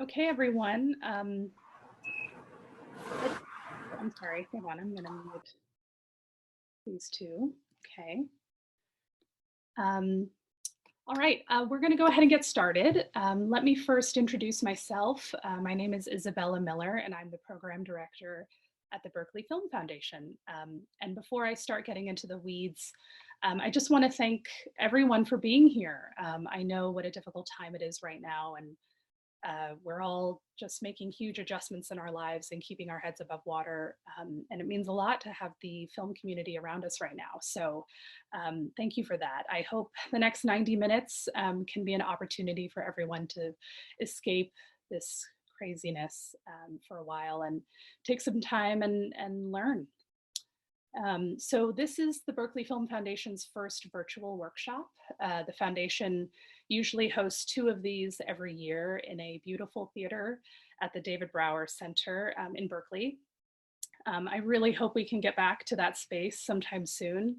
Okay, everyone. I'm sorry, hang on, I'm gonna mute these two. Okay. All right, we're gonna go ahead and get started. Let me first introduce myself. My name is Isabella Miller, and I'm the program director at the Berkeley Film Foundation. And before I start getting into the weeds, I just wanna thank everyone for being here. I know what a difficult time it is right now, and we're all just making huge adjustments in our lives and keeping our heads above water. And it means a lot to have the film community around us right now. So thank you for that. I hope the next 90 minutes can be an opportunity for everyone to escape this craziness for a while and take some time and learn. So this is the Berkeley Film Foundation's first virtual workshop. The foundation usually hosts 2 of these every year in a beautiful theater at the David Brower Center in Berkeley. I really hope we can get back to that space sometime soon.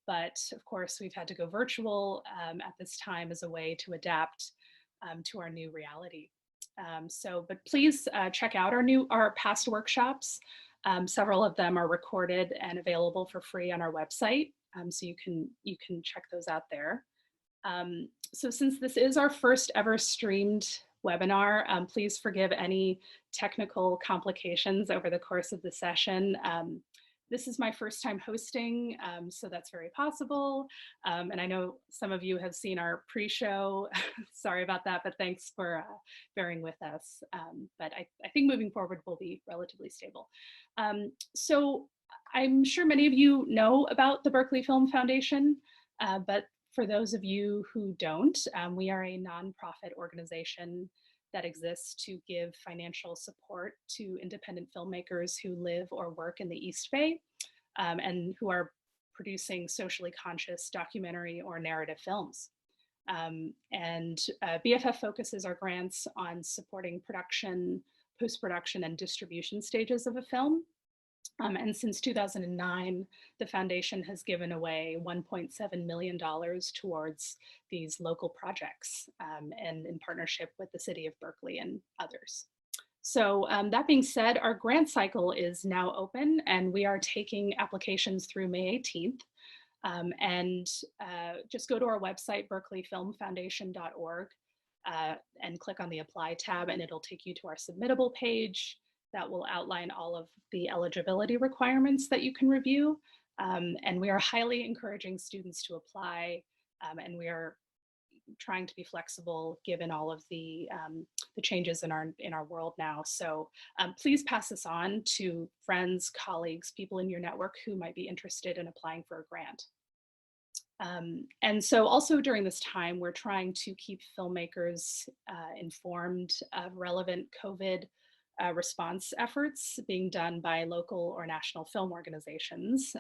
But of course, we've had to go virtual at this time as a way to adapt to our new reality. But please check out our past workshops. Several of them are recorded and available for free on our website, so you can check those out there. So since this is our first ever streamed webinar, please forgive any technical complications over the course of the session. This is my first time hosting, so that's very possible. And I know some of you have seen our pre-show. Sorry about that, but thanks for bearing with us. But I think moving forward will be relatively stable. So I'm sure many of you know about the Berkeley Film Foundation, but for those of you who don't, we are a nonprofit organization that exists to give financial support to independent filmmakers who live or work in the East Bay and who are producing socially conscious documentary or narrative films. BFF focuses our grants on supporting production, post-production, and distribution stages of a film. And since 2009, the foundation has given away $1.7 million towards these local projects and in partnership with the city of Berkeley and others. So that being said, our grant cycle is now open and we are taking applications through May 18th. Just go to our website, berkeleyfilmfoundation.org, and click on the Apply tab, and it'll take you to our submittable page that will outline all of the eligibility requirements that you can review. And we are highly encouraging students to apply, and we are trying to be flexible given all of the changes in our world now. So please pass this on to friends, colleagues, people in your network who might be interested in applying for a grant. And so also during this time, we're trying to keep filmmakers informed of relevant COVID response efforts being done by local or national film organizations.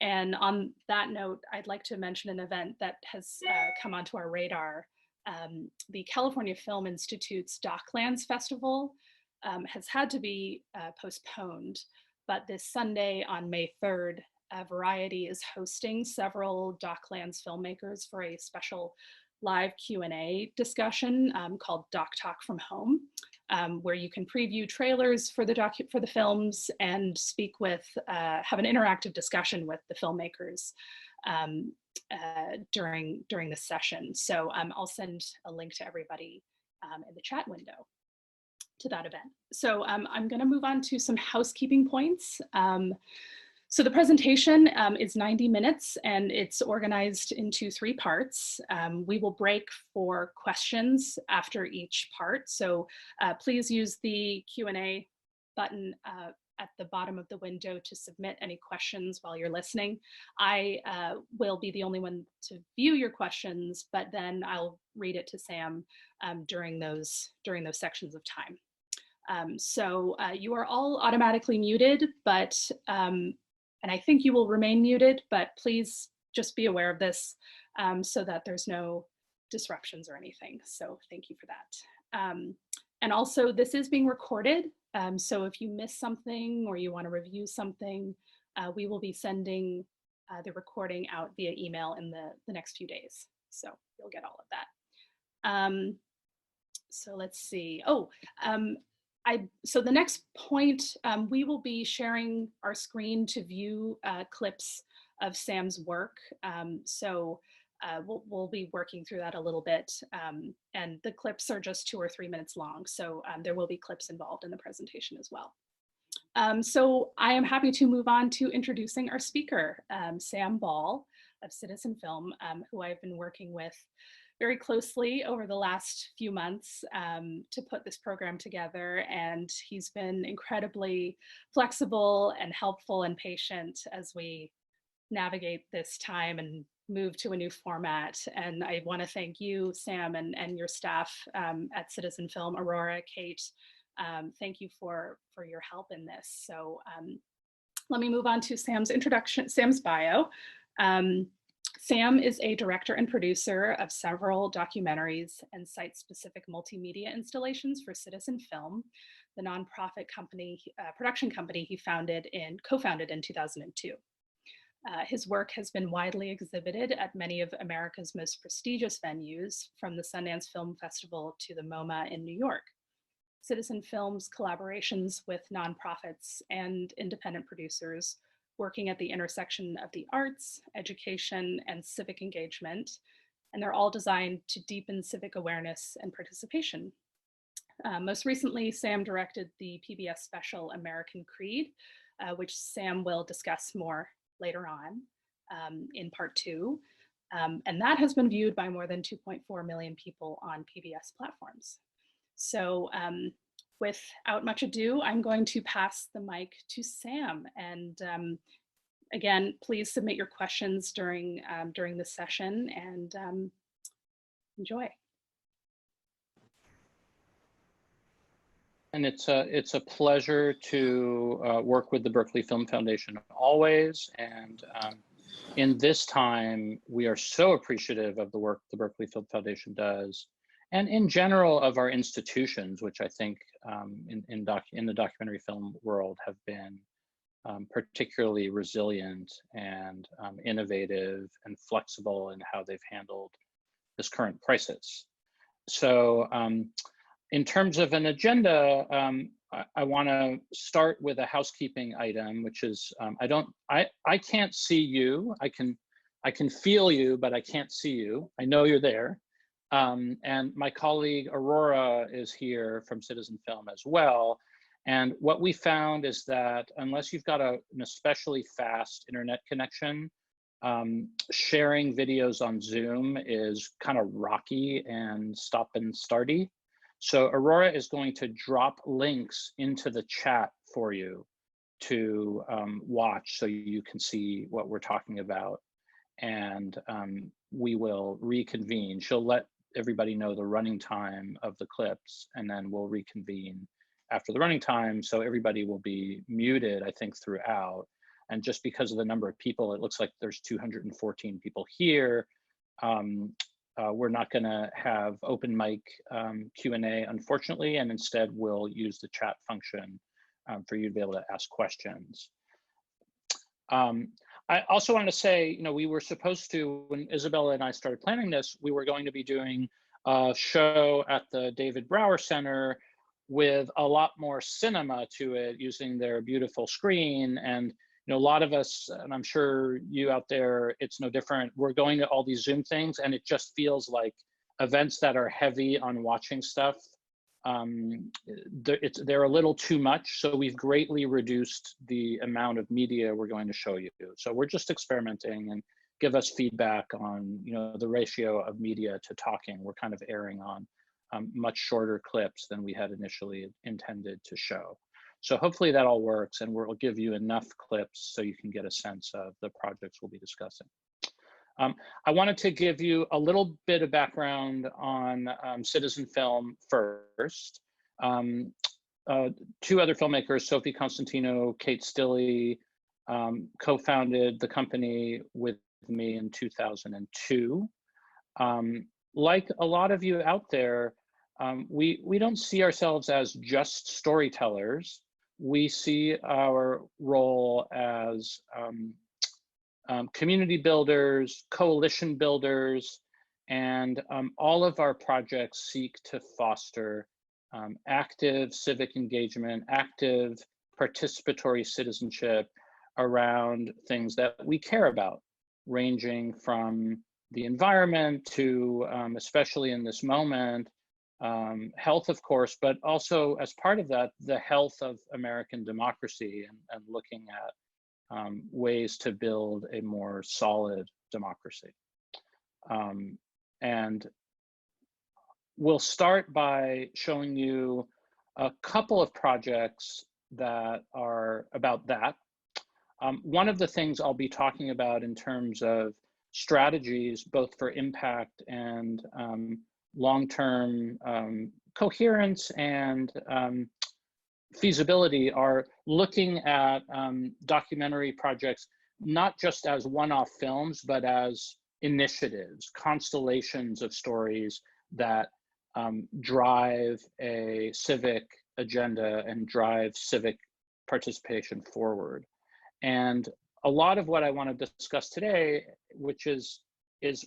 And on that note, I'd like to mention an event that has come onto our radar. The California Film Institute's Docklands Festival has had to be postponed, but this Sunday on May 3rd, Variety is hosting several Docklands filmmakers for a special live Q&A discussion called Doc Talk from Home, where you can preview trailers for the films and speak with, have an interactive discussion with the filmmakers during this session. So I'll send a link to everybody in the chat window to that event. So I'm gonna move on to some housekeeping points. So the presentation is 90 minutes and it's organized into 3 parts. We will break for questions after each part. So please use the Q&A button at the bottom of the window to submit any questions while you're listening. I will be the only one to view your questions, but then I'll read it to Sam during those sections of time. So you are all automatically muted, but and I think you will remain muted, but please just be aware of this so that there's no disruptions or anything. So thank you for that. And also this is being recorded. So if you miss something or you want to review something, we will be sending the recording out via email in the next few days. So you'll get all of that. So let's see. So the next point, we will be sharing our screen to view clips of Sam's work. We'll be working through that a little bit. And the clips are just 2 or 3 minutes long. So there will be clips involved in the presentation as well. So I am happy to move on to introducing our speaker, Sam Ball of Citizen Film, who I've been working with very closely over the last few months to put this program together. And he's been incredibly flexible and helpful and patient as we navigate this time and move to a new format. And I want to thank you, Sam, and your staff at Citizen Film, Aurora, Kate. Thank you for your help in this. So let me move on to Sam's introduction, Sam's bio. Sam is a director and producer of several documentaries and site-specific multimedia installations for Citizen Film, the nonprofit company, production company he co-founded in 2002. His work has been widely exhibited at many of America's most prestigious venues, from the Sundance Film Festival to the MoMA in New York. Citizen Film's collaborations with nonprofits and independent producers working at the intersection of the arts, education, and civic engagement, and they're all designed to deepen civic awareness and participation. Most recently, Sam directed the PBS special American Creed, which Sam will discuss more later on in part 2. And that has been viewed by more than 2.4 million people on PBS platforms. So without much ado, I'm going to pass the mic to Sam. And again, please submit your questions during this session, and enjoy. And it's a pleasure to work with the Berkeley Film Foundation always. And in this time, we are so appreciative of the work the Berkeley Film Foundation does, and in general of our institutions, which I think in the documentary film world have been particularly resilient and innovative and flexible in how they've handled this current crisis. So in terms of an agenda, I want to start with a housekeeping item, which is I can't see you. I can feel you, but I can't see you. I know you're there. And my colleague Aurora is here from Citizen Film as well. And what we found is that unless you've got an especially fast internet connection, sharing videos on Zoom is kind of rocky and stop and starty. So Aurora is going to drop links into the chat for you to watch so you can see what we're talking about. And we will reconvene. She'll let everybody know the running time of the clips, and then we'll reconvene after the running time. So everybody will be muted, I think, throughout. And just because of the number of people, it looks like there's 214 people here. We're not going to have open mic Q&A, unfortunately, and instead we'll use the chat function for you to be able to ask questions. I also want to say, we were supposed to, when Isabella and I started planning this, we were going to be doing a show at the David Brower Center with a lot more cinema to it, using their beautiful screen. And a lot of us, and I'm sure you out there, it's no different. We're going to all these Zoom things, and it just feels like events that are heavy on watching stuff, they're a little too much. So we've greatly reduced the amount of media we're going to show you. So we're just experimenting, and give us feedback on the ratio of media to talking. We're kind of erring on much shorter clips than we had initially intended to show. So hopefully that all works, and we'll give you enough clips so you can get a sense of the projects we'll be discussing. I wanted to give you a little bit of background on Citizen Film first. Two other filmmakers, Sophie Constantino, Kate Stilley, co-founded the company with me in 2002. Like a lot of you out there, we don't see ourselves as just storytellers. We see our role as community builders, coalition builders, And all of our projects seek to foster active civic engagement, active participatory citizenship around things that we care about, ranging from the environment to, especially in this moment, health, of course, but also as part of that, the health of American democracy and looking at ways to build a more solid democracy. And we'll start by showing you a couple of projects that are about that. One of the things I'll be talking about in terms of strategies, both for impact and long-term coherence and feasibility, are looking at documentary projects, not just as one-off films, but as initiatives, constellations of stories that drive a civic agenda and drive civic participation forward. And a lot of what I want to discuss today, which is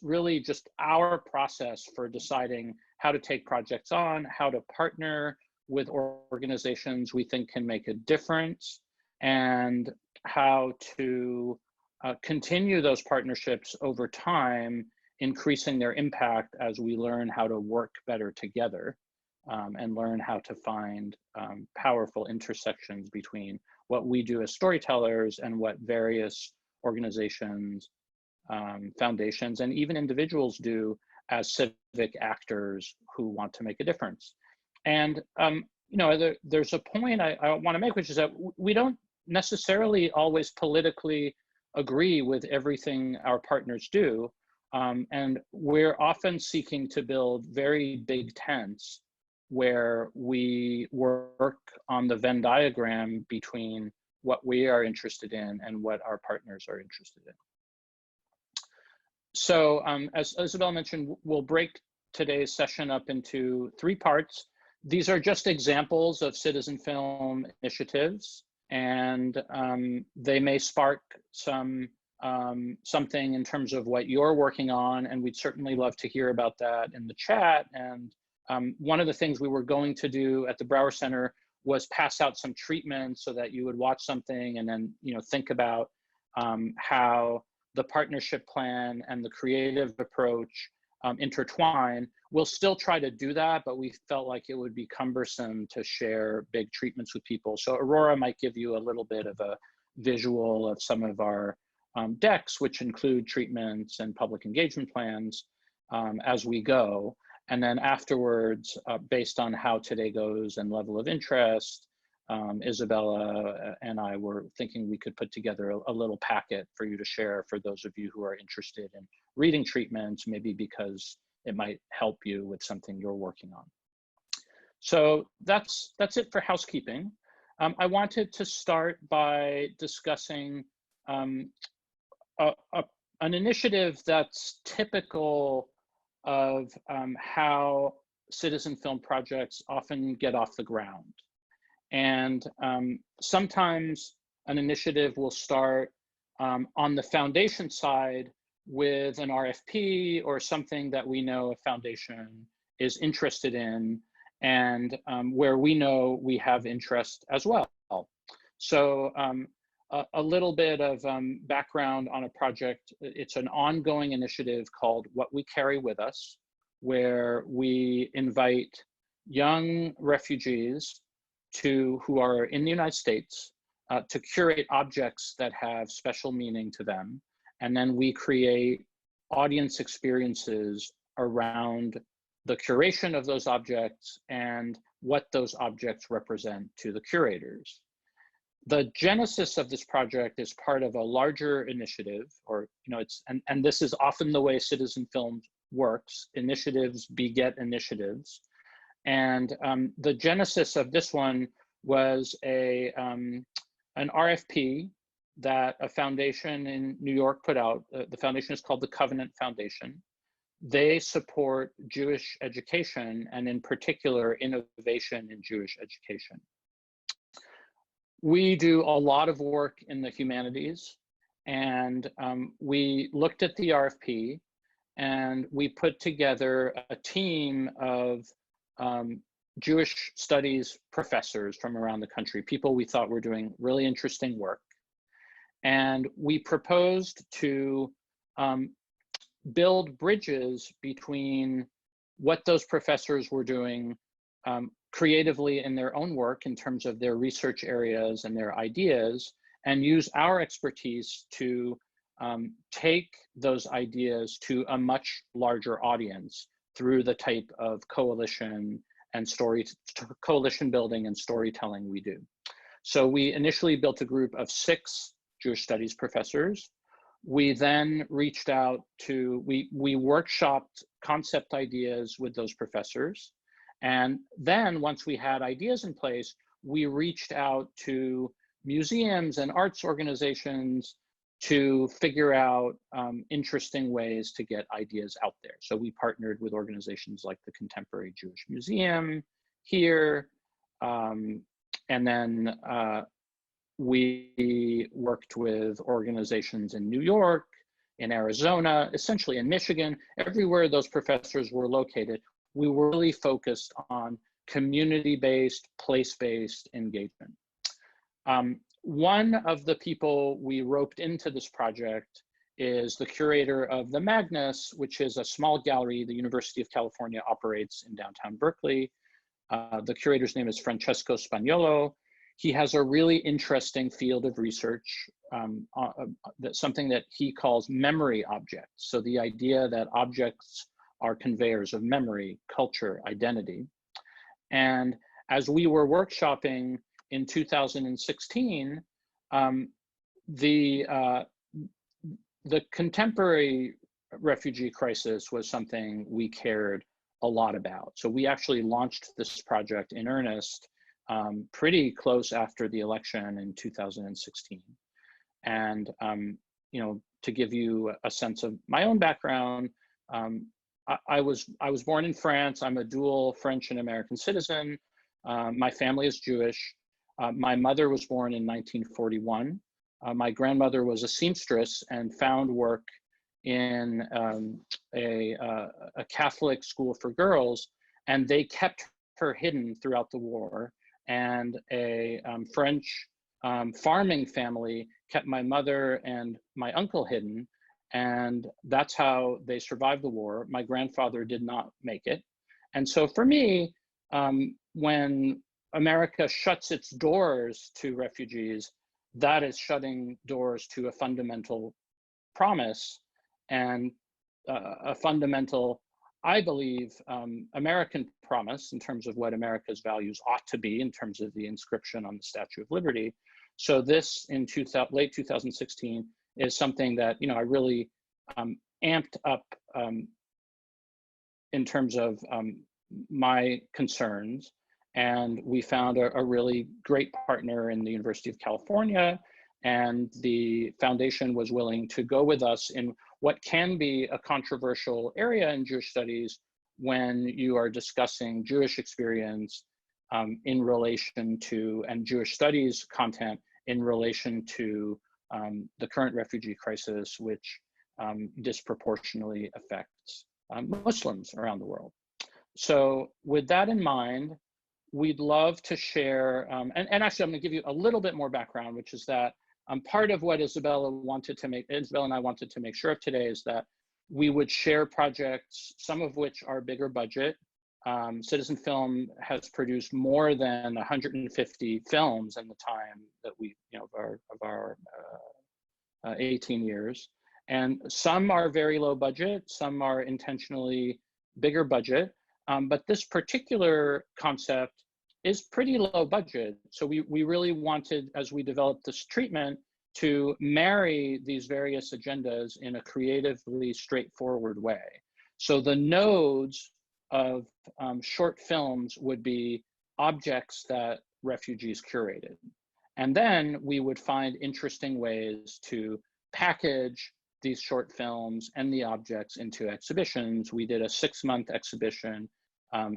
really just our process for deciding how to take projects on, how to partner with organizations we think can make a difference, and how to continue those partnerships over time, increasing their impact as we learn how to work better together and learn how to find powerful intersections between what we do as storytellers and what various organizations, foundations, and even individuals do as civic actors who want to make a difference. And there's a point I want to make, which is that we don't necessarily always politically agree with everything our partners do. And we're often seeking to build very big tents where we work on the Venn diagram between what we are interested in and what our partners are interested in. So as Isabel mentioned, we'll break today's session up into 3 parts. These are just examples of citizen film initiatives, and they may spark something in terms of what you're working on, and we'd certainly love to hear about that in the chat. And one of the things we were going to do at the Brower Center was pass out some treatments so that you would watch something and then think about how the partnership plan and the creative approach intertwine. We'll still try to do that, but we felt like it would be cumbersome to share big treatments with people. So Aurora might give you a little bit of a visual of some of our decks, which include treatments and public engagement plans as we go. And then afterwards, based on how today goes and level of interest, Isabella and I were thinking we could put together a little packet for you to share for those of you who are interested in reading treatments, maybe because it might help you with something you're working on. So that's it for housekeeping. I wanted to start by discussing an initiative that's typical of how citizen film projects often get off the ground. And sometimes an initiative will start on the foundation side with an RFP or something that we know a foundation is interested in, and where we know we have interest as well. So a little bit of background on a project. It's an ongoing initiative called What We Carry With Us, where we invite young refugees who are in the United States to curate objects that have special meaning to them. And then we create audience experiences around the curation of those objects and what those objects represent to the curators. The genesis of this project is part of a larger initiative, or and this is often the way citizen film works. Initiatives beget initiatives, and the genesis of this one was an RFP that a foundation in New York put out. The foundation is called the Covenant Foundation. They support Jewish education, and in particular, innovation in Jewish education. We do a lot of work in the humanities, and we looked at the RFP, and we put together a team of Jewish studies professors from around the country, people we thought were doing really interesting work. And we proposed to build bridges between what those professors were doing creatively in their own work in terms of their research areas and their ideas, and use our expertise to take those ideas to a much larger audience through the type of coalition building and storytelling we do. So we initially built a group of 6 Jewish studies professors. We then reached out to, we workshopped concept ideas with those professors. And then once we had ideas in place, we reached out to museums and arts organizations to figure out interesting ways to get ideas out there. So we partnered with organizations like the Contemporary Jewish Museum here, and then we worked with organizations in New York, in Arizona, essentially in Michigan, everywhere those professors were located. We were really focused on community-based, place-based engagement. One of the people we roped into this project is the curator of the Magnus, which is a small gallery the University of California operates in downtown Berkeley. The curator's name is Francesco Spagnolo. He has a really interesting field of research, something that he calls memory objects. So the idea that objects are conveyors of memory, culture, identity. And as we were workshopping in 2016, the contemporary refugee crisis was something we cared a lot about. So we actually launched this project in earnest pretty close after the election in 2016. And you know, to give you a sense of my own background, I was born in France. I'm a dual French and American citizen. My family is Jewish. My mother was born in 1941. My grandmother was a seamstress and found work in a Catholic school for girls, and they kept her hidden throughout the war. And a French farming family kept my mother and my uncle hidden, and that's how they survived the war. My grandfather did not make it. And so for me, when America shuts its doors to refugees, that is shutting doors to a fundamental promise and a fundamental, I believe, American promise in terms of what America's values ought to be in terms of the inscription on the Statue of Liberty. So this in late 2016 is something that, you know, I really amped up in terms of my concerns. And we found a really great partner in the University of California, and the foundation was willing to go with us in what can be a controversial area in Jewish studies when you are discussing Jewish experience in relation to, and Jewish studies content in relation to the current refugee crisis, which disproportionately affects Muslims around the world. So with that in mind, we'd love to share, and actually I'm gonna give you a little bit more background, which is that part of what Isabella and I wanted to make sure of today is that we would share projects, some of which are bigger budget. Citizen Film has produced more than 150 films in the time that we, you know, of our 18 years. And some are very low budget, some are intentionally bigger budget. But this particular concept is pretty low budget. So we really wanted, as we developed this treatment, to marry these various agendas in a creatively straightforward way. So the nodes of short films would be objects that refugees curated. And then we would find interesting ways to package these short films and the objects into exhibitions. We did a 6-month exhibition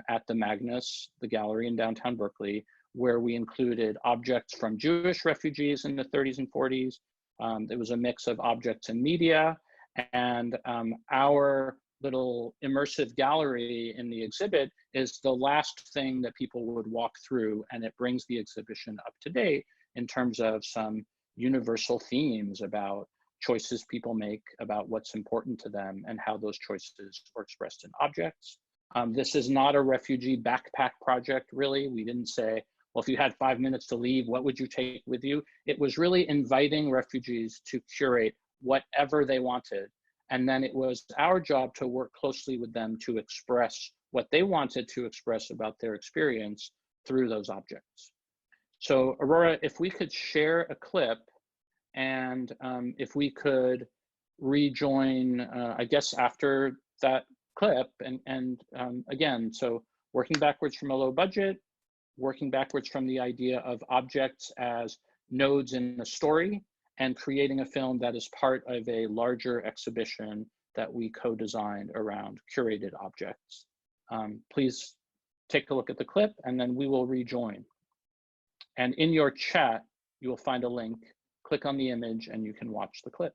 at the Magnus, the gallery in downtown Berkeley, where we included objects from Jewish refugees in the 30s and 40s. There was a mix of objects and media, and our little immersive gallery in the exhibit is the last thing that people would walk through, and it brings the exhibition up to date in terms of some universal themes about choices people make, about what's important to them, and how those choices are expressed in objects. This is not a refugee backpack project, really. We didn't say, well, if you had 5 minutes to leave, what would you take with you? It was really inviting refugees to curate whatever they wanted. And then it was our job to work closely with them to express what they wanted to express about their experience through those objects. So Aurora, if we could share a clip, and if we could rejoin, I guess, after that clip, and again, so working backwards from a low budget, working backwards from the idea of objects as nodes in a story, and creating a film that is part of a larger exhibition that we co-designed around curated objects. Please take a look at the clip, and then we will rejoin. And in your chat, you will find a link. Click on the image and you can watch the clip.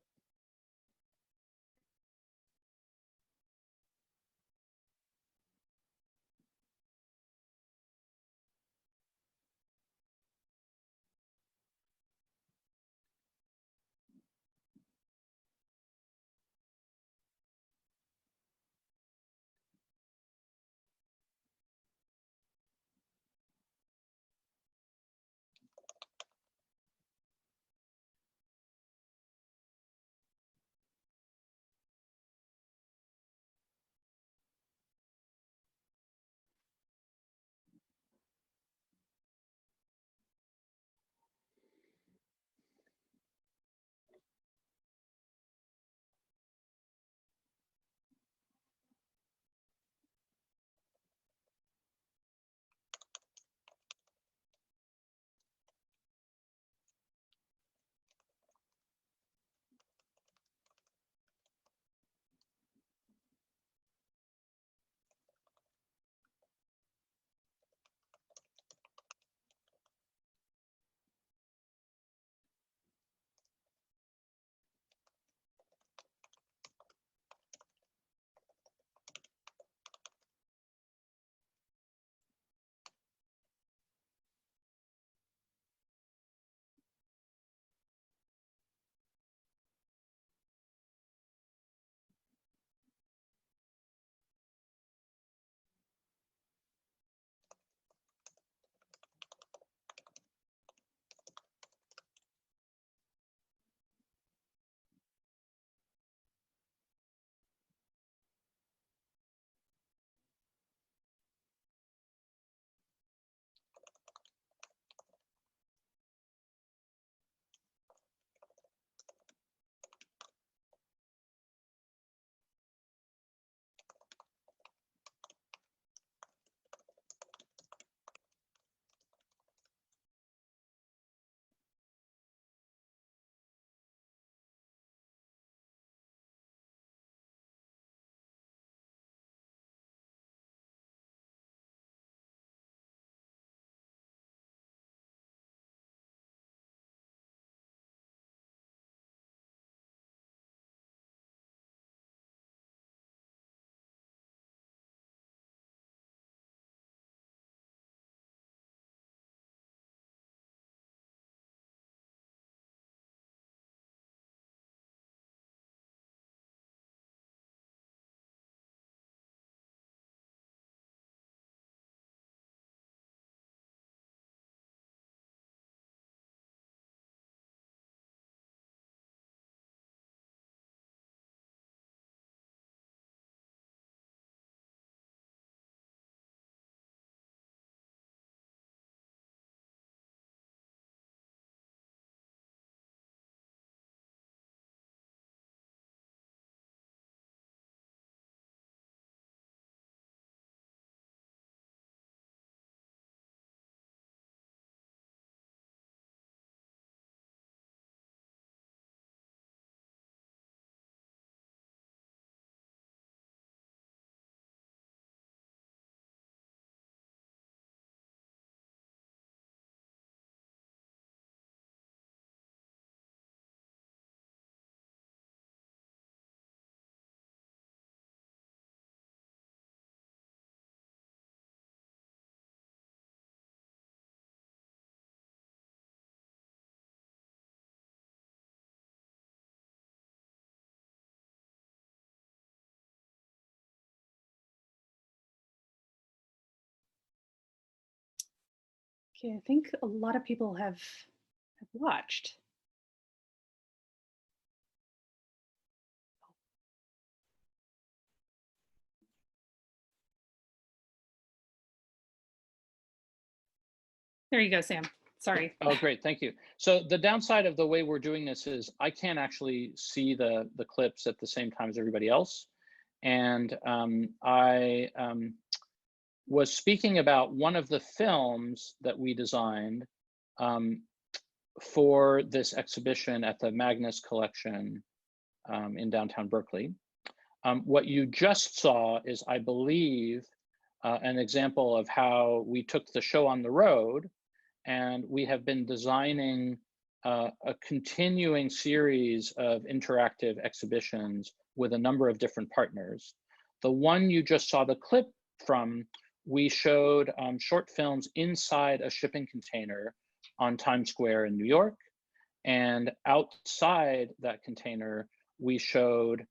Okay, I think a lot of people have watched. There you go, Sam. Sorry. Oh, great, thank you. So the downside of the way we're doing this is I can't actually see the clips at the same time as everybody else. And I was speaking about one of the films that we designed um, for this exhibition at the Magnus Collection in downtown Berkeley. What you just saw is, I believe, an example of how we took the show on the road, and we have been designing a continuing series of interactive exhibitions with a number of different partners. The one you just saw the clip from, we showed short films inside a shipping container on Times Square in New York. And outside that container, we showed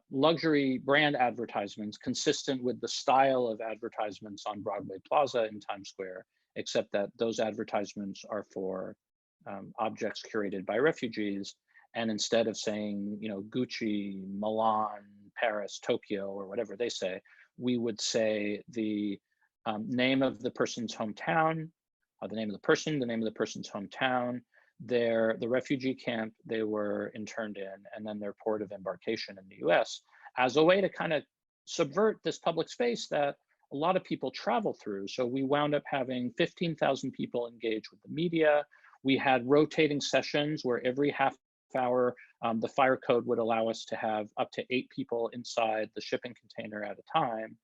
luxury brand advertisements consistent with the style of advertisements on Broadway Plaza in Times Square, except that those advertisements are for objects curated by refugees. And instead of saying, you know, Gucci, Milan, Paris, Tokyo, or whatever they say, we would say the name of the person's hometown, the name of the person, the name of the person's hometown, the refugee camp they were interned in, and then their port of embarkation in the US, as a way to kind of subvert this public space that a lot of people travel through. So we wound up having 15,000 people engage with the media. We had rotating sessions where every half hour, the fire code would allow us to have up to 8 people inside the shipping container at a time.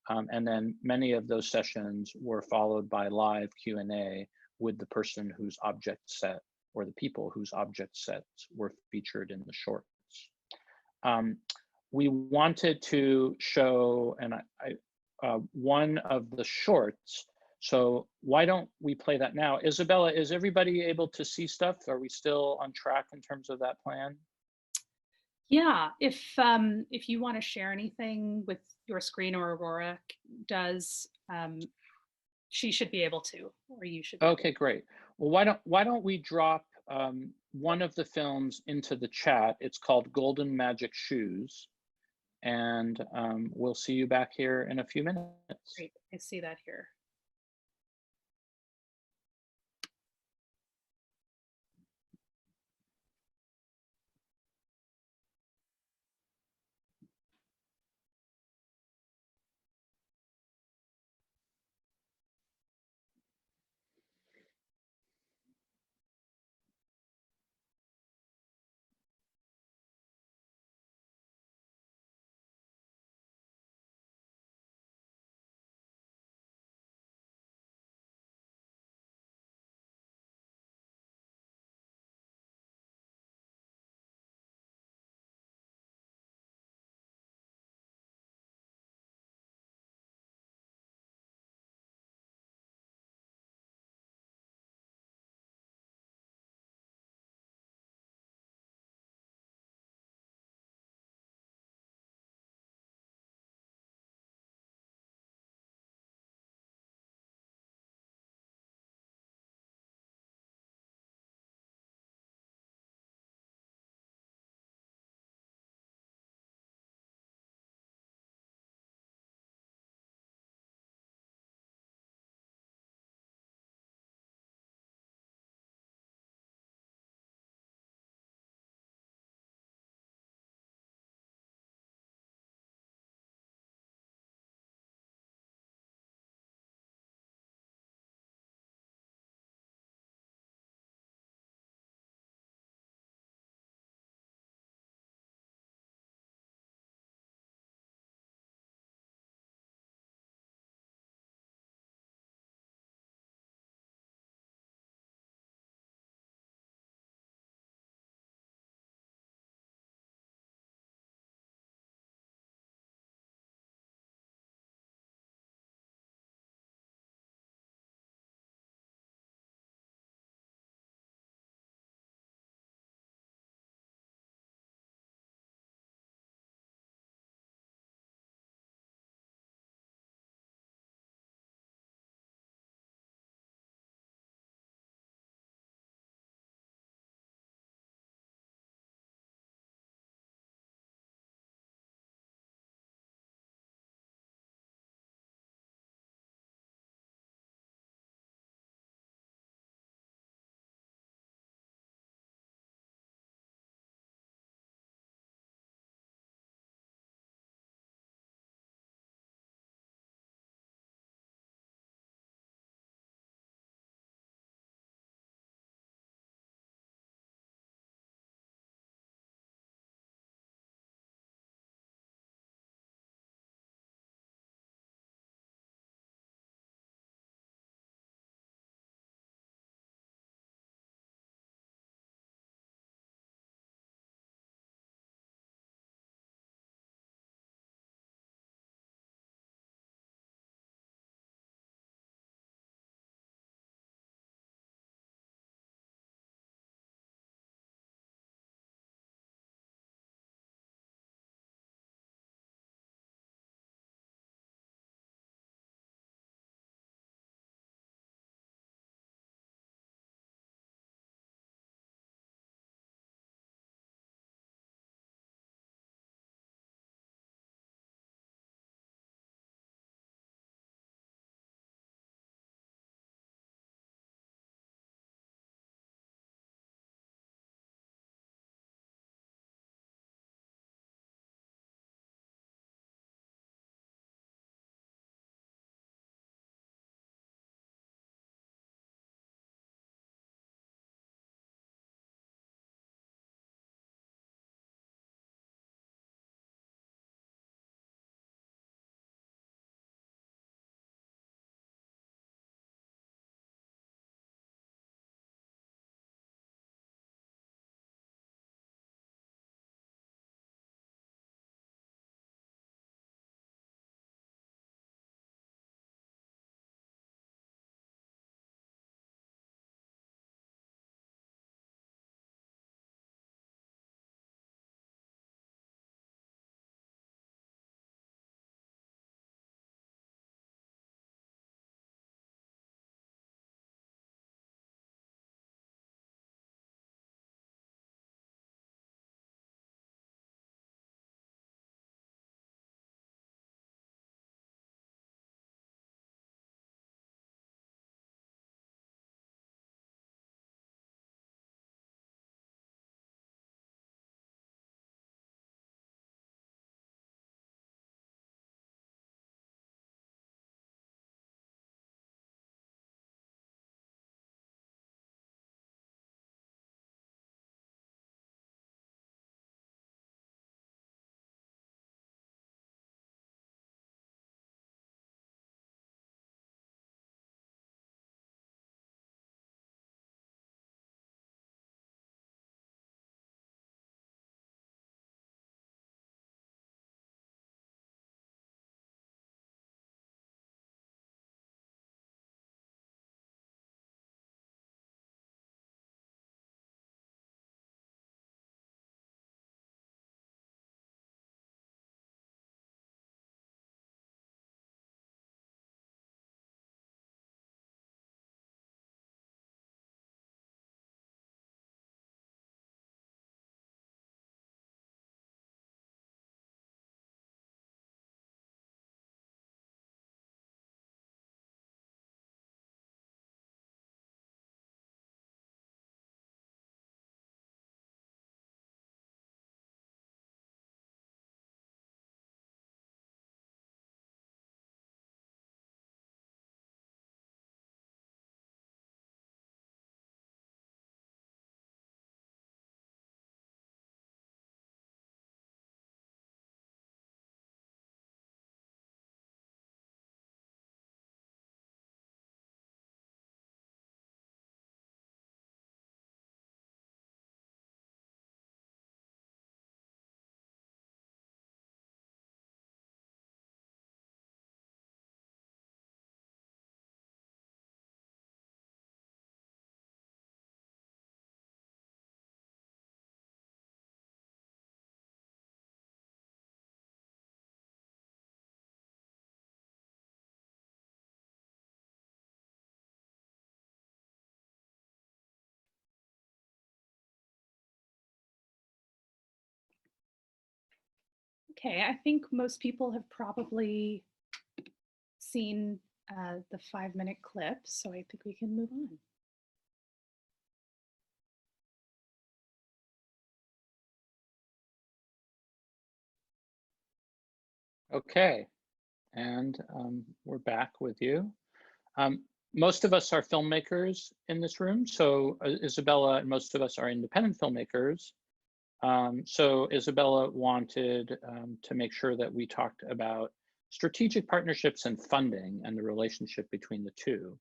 And then many of those sessions were followed by live Q&A with the person whose object set, or the people whose object sets were featured in the shorts. We wanted to show one of the shorts. So why don't we play that now? Isabella, is everybody able to see stuff? Are we still on track in terms of that plan? Yeah, if you want to share anything with your screen, or Aurora does, she should be able to, or you should. Okay, great. Well, why don't we drop one of the films into the chat? It's called Golden Magic Shoes, and we'll see you back here in a few minutes. Great, I see that here. Okay, I think most people have probably seen the 5-minute clip, so I think we can move on. Okay, and we're back with you. Most of us are filmmakers in this room, so Isabella and most of us are independent filmmakers. So Isabella wanted to make sure that we talked about strategic partnerships and funding and the relationship between the two.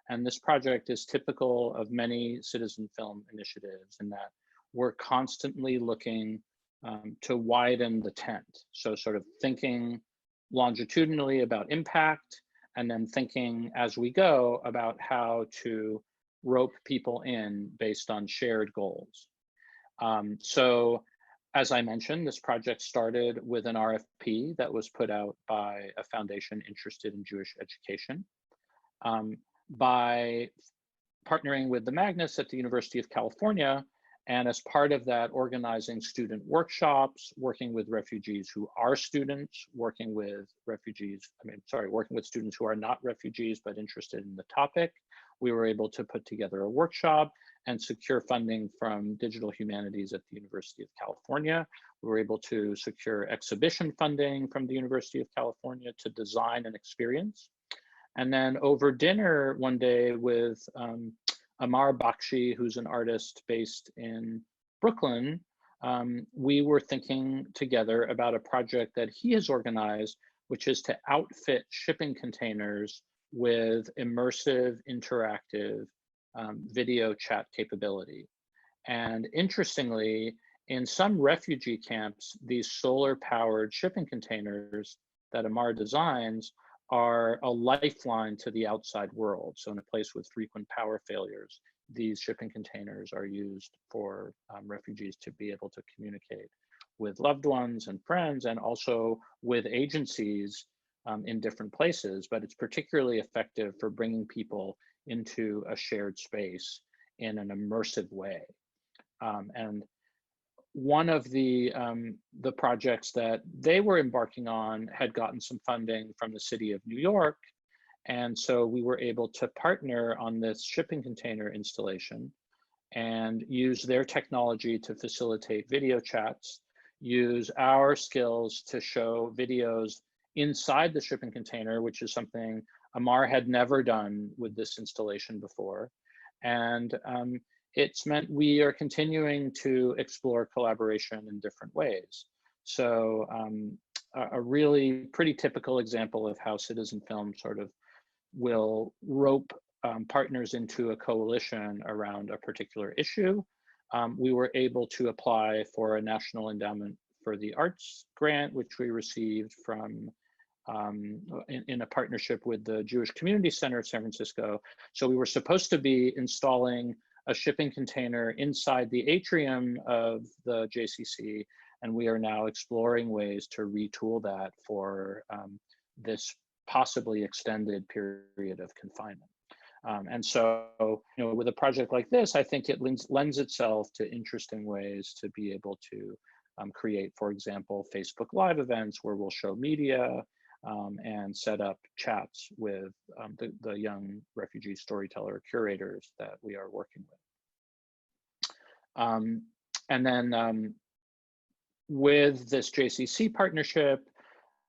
And this project is typical of many citizen film initiatives in that we're constantly looking to widen the tent. So sort of thinking longitudinally about impact, and then thinking as we go about how to rope people in based on shared goals. So as I mentioned, this project started with an RFP that was put out by a foundation interested in Jewish education. By partnering with the Magnus at the University of California, and as part of that, organizing student workshops, working with refugees who are students, working with students who are not refugees but interested in the topic. We were able to put together a workshop and secure funding from Digital Humanities at the University of California. We were able to secure exhibition funding from the University of California to design an experience. And then over dinner one day with Amar Bakshi, who's an artist based in Brooklyn, we were thinking together about a project that he has organized, which is to outfit shipping containers with immersive, interactive video chat capability. And interestingly, in some refugee camps, these solar-powered shipping containers that Amar designs are a lifeline to the outside world. So in a place with frequent power failures, these shipping containers are used for refugees to be able to communicate with loved ones and friends, and also with agencies in different places. But it's particularly effective for bringing people into a shared space in an immersive way. And one of the projects that they were embarking on had gotten some funding from the city of New York. And so we were able to partner on this shipping container installation and use their technology to facilitate video chats, use our skills to show videos inside the shipping container, which is something Amar had never done with this installation before. And it's meant we are continuing to explore collaboration in different ways. So a really pretty typical example of how citizen film sort of will rope partners into a coalition around a particular issue. We were able to apply for a National Endowment for the Arts grant, which we received from in a partnership with the Jewish Community Center of San Francisco. So we were supposed to be installing a shipping container inside the atrium of the JCC, and we are now exploring ways to retool that for this possibly extended period of confinement. And so, with a project like this, I think it lends itself to interesting ways to be able to create, for example, Facebook Live events where we'll show media and set up chats with the young refugee storyteller curators that we are working with. And then with this JCC partnership,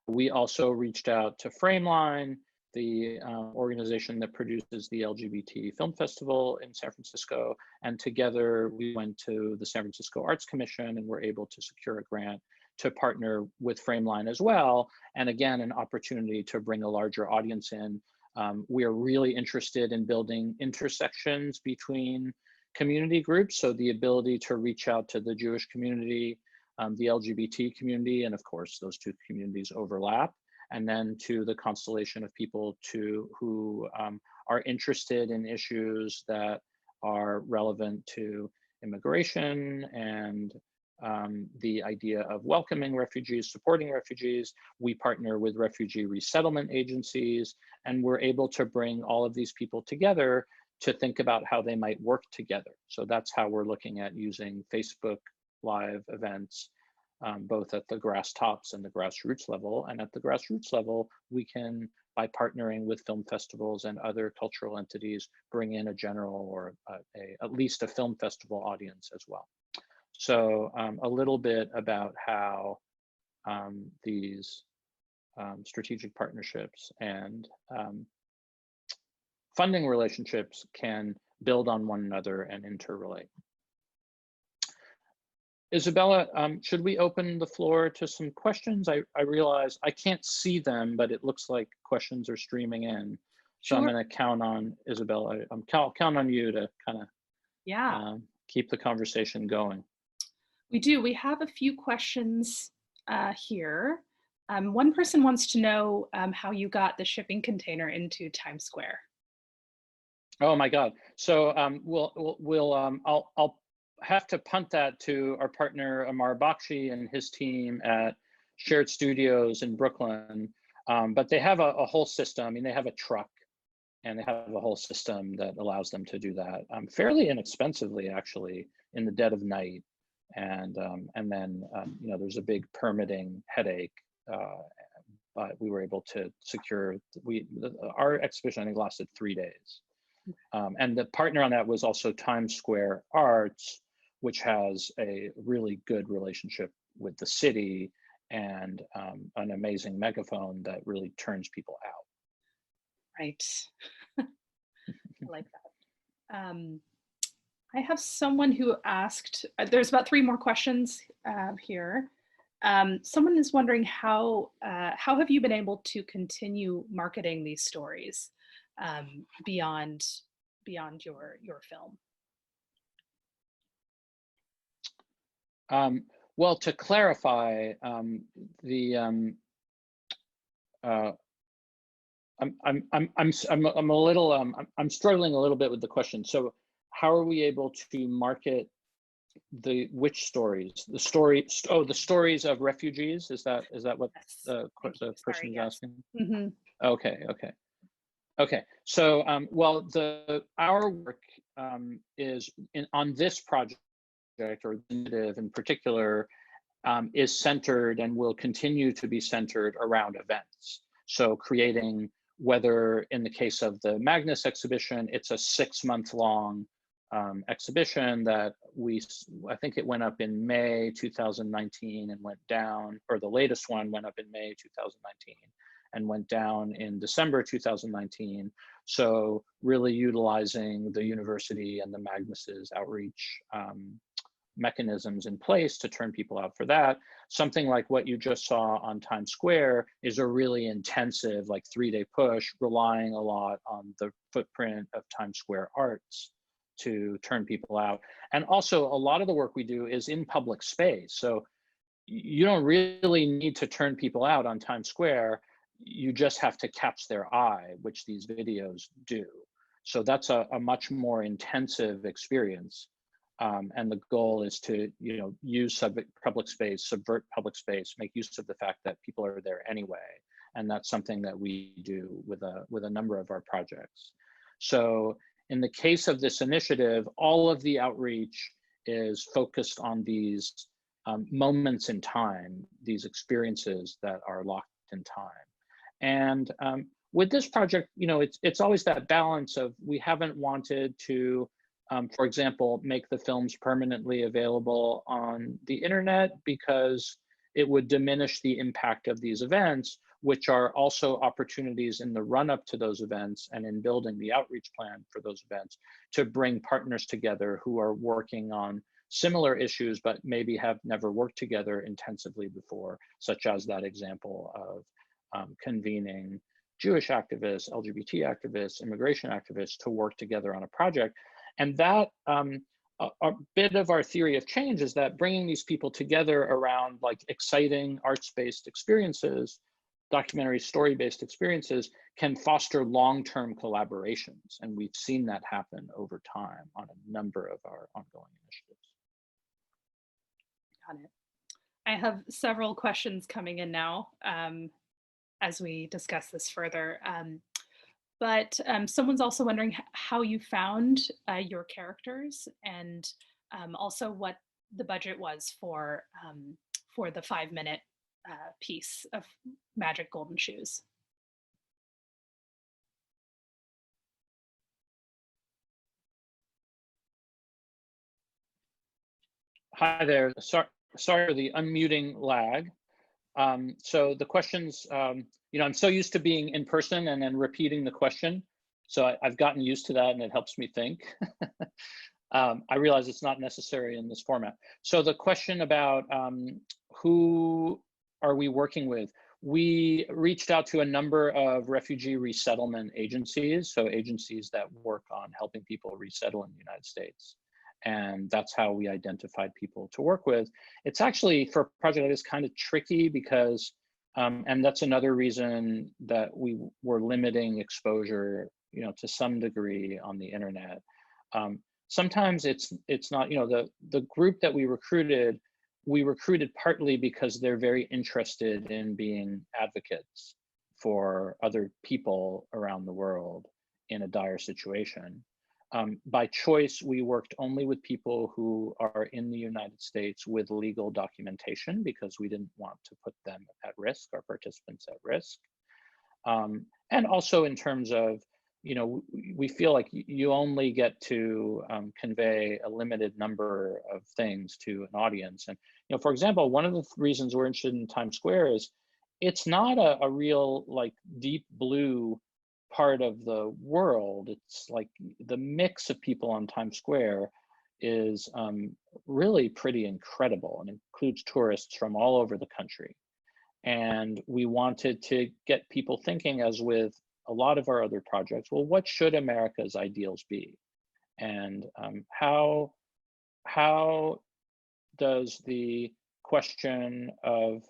we also reached out to Frameline, the organization that produces the LGBT Film Festival in San Francisco. And together we went to the San Francisco Arts Commission and were able to secure a grant to partner with Frameline as well. And again, an opportunity to bring a larger audience in. We are really interested in building intersections between community groups. So the ability to reach out to the Jewish community, the LGBT community, and of course, those two communities overlap. And then to the constellation of people who are interested in issues that are relevant to immigration and the idea of welcoming refugees, supporting refugees. We partner with refugee resettlement agencies, and we're able to bring all of these people together to think about how they might work together. So that's how we're looking at using Facebook Live events both at the grass tops and the grassroots level. And at the grassroots level, we can, by partnering with film festivals and other cultural entities, bring in a general or at least a film festival audience as well. So a little bit about how these strategic partnerships and funding relationships can build on one another and interrelate. Isabella, should we open the floor to some questions? I realize I can't see them, but it looks like questions are streaming in. So I'm going to count on Isabella. I'm count on you to kind of keep the conversation going. We do. We have a few questions here. One person wants to know how you got the shipping container into Times Square. Oh my God! So I'll have to punt that to our partner Amar Bakshi and his team at Shared Studios in Brooklyn. But they have a whole system. I mean, they have a truck, and they have a whole system that allows them to do that fairly inexpensively, actually, in the dead of night. And then you know, there's a big permitting headache, but we were able to secure. Our exhibition, I think, lasted 3 days. And the partner on that was also Times Square Arts, which has a really good relationship with the city and an amazing megaphone that really turns people out. Right. I like that. I have someone who asked, there's about 3 more questions here. Someone is wondering how have you been able to continue marketing these stories beyond your film? Well, to clarify, I'm a little I'm struggling a little bit with the question. So, how are we able to market which stories? The stories of refugees. Is that what the person is asking? Mm-hmm. Okay. So, well, our work is on this project, or initiative in particular, is centered and will continue to be centered around events. So creating, whether in the case of the Magnus exhibition, it's a 6-month-long exhibition that I think it went up in May 2019 and went down, or the latest one went up in May 2019 and went down in December 2019. So really utilizing the university and the Magnus's outreach mechanisms in place to turn people out for that. Something like what you just saw on Times Square is a really intensive, like 3-day push, relying a lot on the footprint of Times Square Arts to turn people out. And also a lot of the work we do is in public space. So you don't really need to turn people out on Times Square. You just have to catch their eye, which these videos do. So that's a much more intensive experience. And the goal is to, you know, use public space, subvert public space, make use of the fact that people are there anyway. And that's something that we do with a number of our projects. So in the case of this initiative, all of the outreach is focused on these moments in time, these experiences that are locked in time. And with this project, you know, it's always that balance of, we haven't wanted to, for example, make the films permanently available on the internet, because it would diminish the impact of these events, which are also opportunities in the run-up to those events and in building the outreach plan for those events to bring partners together who are working on similar issues, but maybe have never worked together intensively before, such as that example of convening Jewish activists, LGBT activists, immigration activists to work together on a project. And that a bit of our theory of change is that bringing these people together around like exciting arts-based experiences, documentary story-based experiences, can foster long-term collaborations. And we've seen that happen over time on a number of our ongoing initiatives. Got it. I have several questions coming in now as we discuss this further. But someone's also wondering how you found your characters, and also what the budget was for for the 5-minute piece of Magic Golden Shoes. Hi there. Sorry for the unmuting lag. So the questions, I'm so used to being in person and then repeating the question. So I've gotten used to that and it helps me think. I realize it's not necessary in this format. So the question about who are we working with? We reached out to a number of refugee resettlement agencies, so agencies that work on helping people resettle in the United States. And that's how we identified people to work with. It's actually, for a project like this, kind of tricky because, and that's another reason that we were limiting exposure, to some degree on the internet. Sometimes it's not, the group that we recruited partly because they're very interested in being advocates for other people around the world in a dire situation. By choice, we worked only with people who are in the United States with legal documentation because we didn't want to put them at risk, our participants at risk. And also in terms of, we feel like you only get to convey a limited number of things to an audience. And, for example, one of the reasons we're interested in Times Square is it's not a real like deep blue part of the world. It's like the mix of people on Times Square is really pretty incredible and includes tourists from all over the country. And we wanted to get people thinking, as with a lot of our other projects, well, what should America's ideals be? And how does the question of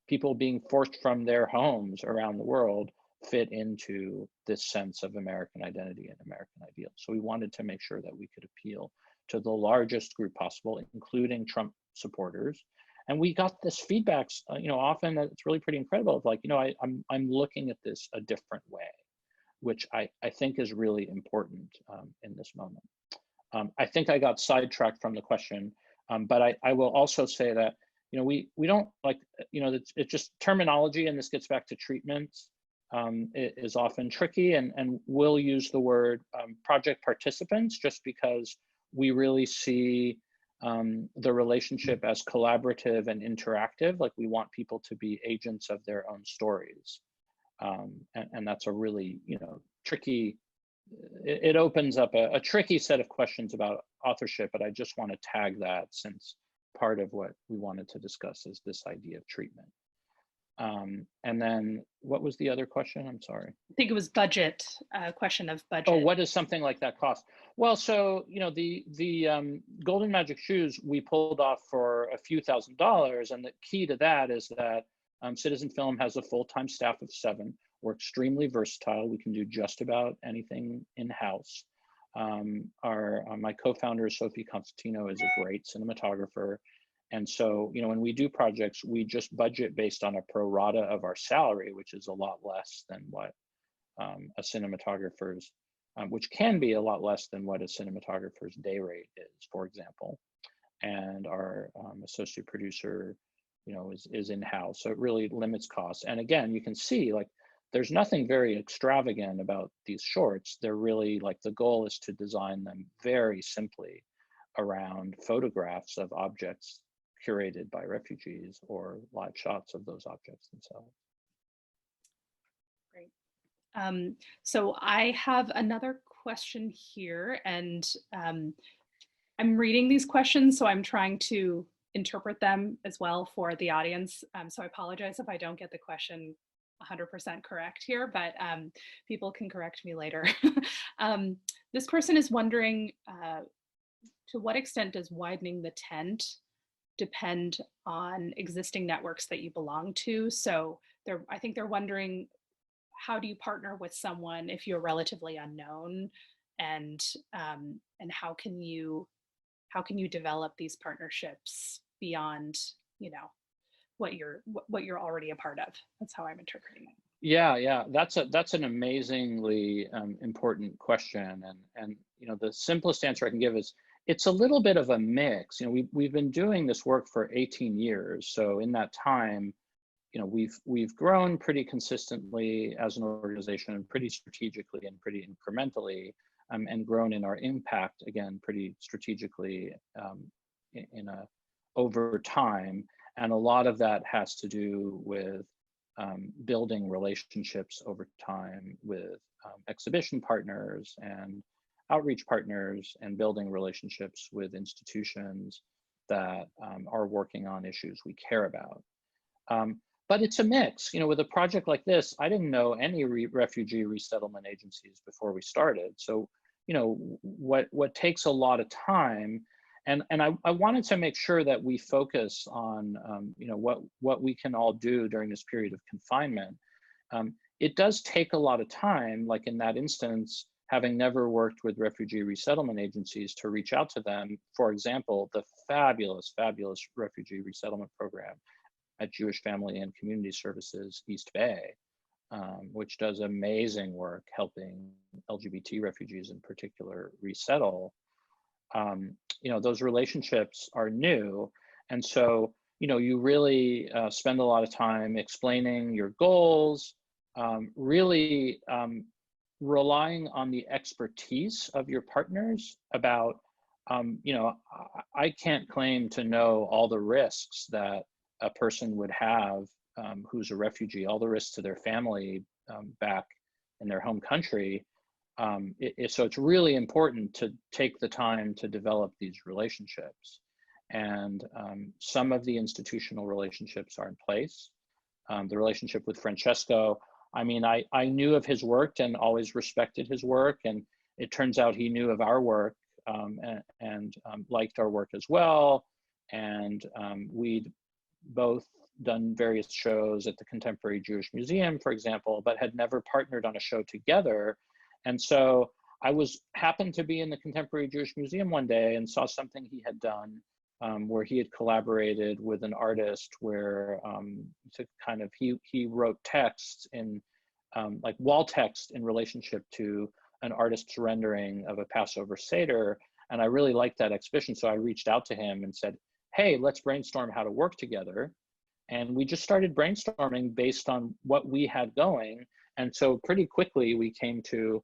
people being forced from their homes around the world fit into this sense of American identity and American ideals? So we wanted to make sure that we could appeal to the largest group possible, including Trump supporters. And we got this feedback, often it's really pretty incredible of like, I'm looking at this a different way, which I think is really important in this moment. I think I got sidetracked from the question, but I will also say that, we don't like, it's just terminology, and this gets back to treatments. It is often tricky, and we'll use the word project participants just because we really see the relationship as collaborative and interactive. Like, we want people to be agents of their own stories. And that's a really, tricky, it opens up a tricky set of questions about authorship, but I just want to tag that since part of what we wanted to discuss is this idea of treatment. And then what was the other question? I'm sorry. I think it was budget, question of budget. Oh, what does something like that cost? Well, so, the Golden Magic Shoes we pulled off for a few $1,000s. And the key to that is that Citizen Film has a full-time staff of 7. We're extremely versatile. We can do just about anything in-house. My co-founder, Sophie Constantino, is a great cinematographer. And so, when we do projects, we just budget based on a pro rata of our salary, which is a lot less than what a cinematographer's, which can be a lot less than what a cinematographer's day rate is, for example. And our associate producer, is in-house. So it really limits costs. And again, you can see, like, there's nothing very extravagant about these shorts. They're really, like, the goal is to design them very simply around photographs of objects curated by refugees or live shots of those objects themselves. Great. So I have another question here, and I'm reading these questions, so I'm trying to interpret them as well for the audience. So I apologize if I don't get the question 100% correct here, but people can correct me later. This person is wondering, to what extent does widening the tent depend on existing networks that you belong to? So I think they're wondering, how do you partner with someone if you're relatively unknown, and how can you develop these partnerships beyond what you're already a part of? That's how I'm interpreting it. Yeah, that's an amazingly important question, and the simplest answer I can give is it's a little bit of a mix. You know, we've been doing this work for 18 years. So in that time, you know, we've grown pretty consistently as an organization, pretty strategically and pretty incrementally, and grown in our impact again pretty strategically over time. And a lot of that has to do with building relationships over time with exhibition partners and outreach partners, and building relationships with institutions that are working on issues we care about. But it's a mix. You know, with a project like this, I didn't know any refugee resettlement agencies before we started. So, you know, what takes a lot of time, and I wanted to make sure that we focus on, you know, what we can all do during this period of confinement. It does take a lot of time, like in that instance, having never worked with refugee resettlement agencies, to reach out to them. For example, the fabulous refugee resettlement program at Jewish Family and Community Services East Bay, which does amazing work helping LGBT refugees in particular resettle. You know, those relationships are new. And so, you know, you really spend a lot of time explaining your goals, really relying on the expertise of your partners about, you know, I can't claim to know all the risks that a person would have who's a refugee, all the risks to their family back in their home country. So it's really important to take the time to develop these relationships. And some of the institutional relationships are in place. The relationship with Francesco, I mean, I knew of his work and always respected his work. And it turns out he knew of our work and liked our work as well. And we'd both done various shows at the Contemporary Jewish Museum, for example, but had never partnered on a show together. And so I happened to be in the Contemporary Jewish Museum one day and saw something he had done where he had collaborated with an artist where to kind of, he wrote texts in like wall text in relationship to an artist's rendering of a Passover Seder. And I really liked that exhibition. So I reached out to him and said, hey, let's brainstorm how to work together. And we just started brainstorming based on what we had going. And so pretty quickly we came to,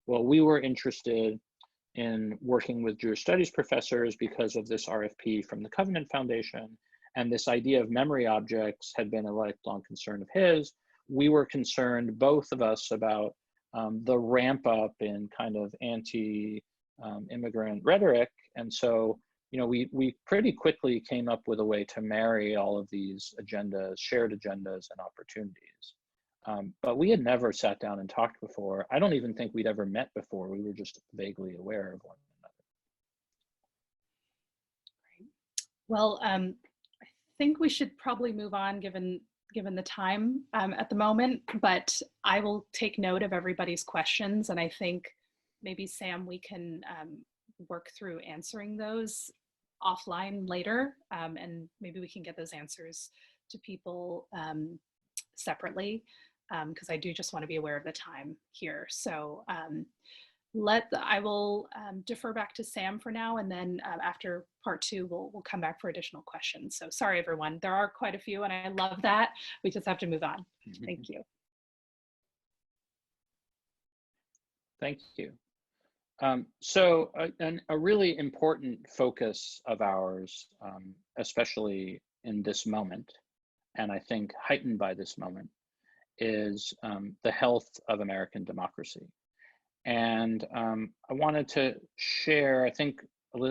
well, we were interested in working with Jewish studies professors because of this RFP from the Covenant Foundation. And this idea of memory objects had been a lifelong concern of his. We were concerned, both of us, about the ramp up in kind of anti-immigrant rhetoric. And so, you know, we pretty quickly came up with a way to marry all of these agendas, shared agendas and opportunities. But we had never sat down and talked before. I don't even think we'd ever met before. We were just vaguely aware of one another. Well, I think we should probably move on given the time at the moment, but I will take note of everybody's questions. And I think maybe, Sam, we can work through answering those offline later. And maybe we can get those answers to people separately, because I do just want to be aware of the time here. So I will defer back to Sam for now, and then after part two, we'll come back for additional questions. So sorry, everyone. There are quite a few, and I love that. We just have to move on. Thank you. Thank you. So a really important focus of ours, especially in this moment, and I think heightened by this moment, is the health of American democracy. And I wanted to share, I think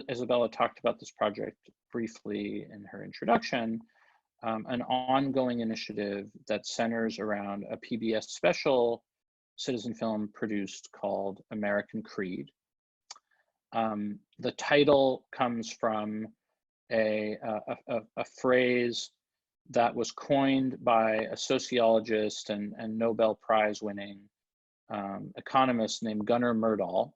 Isabella talked about this project briefly in her introduction, an ongoing initiative that centers around a PBS special citizen film produced called American Creed. The title comes from a phrase that was coined by a sociologist and Nobel Prize winning economist named Gunnar Myrdal.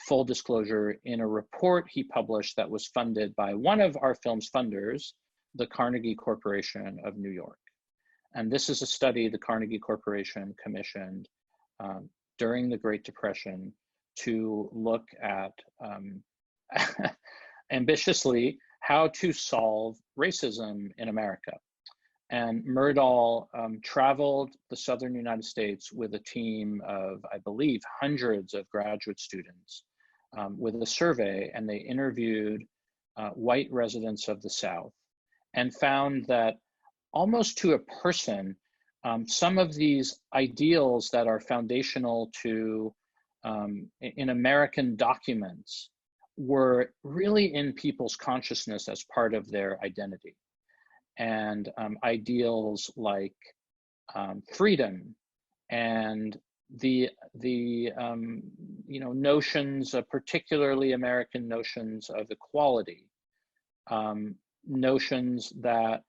Full disclosure, in a report he published that was funded by one of our film's funders, the Carnegie Corporation of New York. And this is a study the Carnegie Corporation commissioned during the Great Depression to look at ambitiously, how to solve racism in America. And Myrdal traveled the southern United States with a team of, I believe, hundreds of graduate students with a survey, and they interviewed white residents of the South and found that almost to a person, some of these ideals that are foundational to in American documents were really in people's consciousness as part of their identity. And ideals like freedom and the notions of particularly American notions of equality, notions that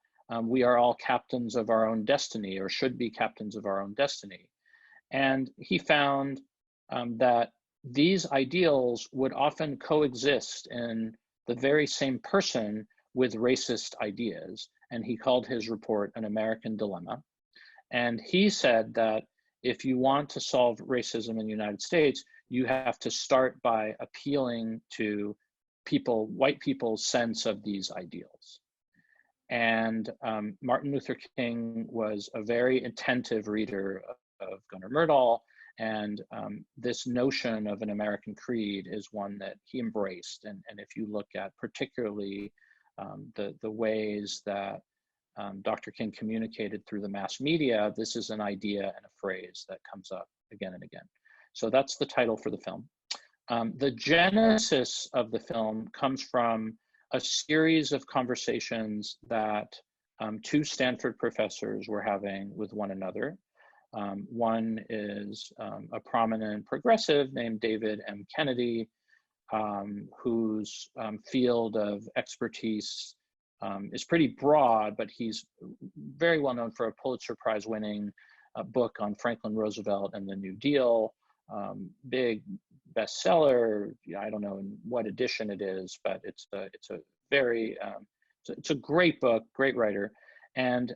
we are all captains of our own destiny, or should be captains of our own destiny. And he found that these ideals would often coexist in the very same person with racist ideas. And he called his report An American Dilemma. And he said that if you want to solve racism in the United States, you have to start by appealing to white people's sense of these ideals. And Martin Luther King was a very attentive reader of Gunnar Myrdal, and this notion of an American creed is one that he embraced. And if you look at particularly the ways that Dr. King communicated through the mass media, this is an idea and a phrase that comes up again and again. So that's the title for the film. The genesis of the film comes from a series of conversations that two Stanford professors were having with one another. One is a prominent progressive named David M. Kennedy, whose field of expertise is pretty broad, but he's very well known for a Pulitzer Prize winning book on Franklin Roosevelt and the New Deal, big bestseller. I don't know in what edition it is, but it's a very, it's a great book, great writer. And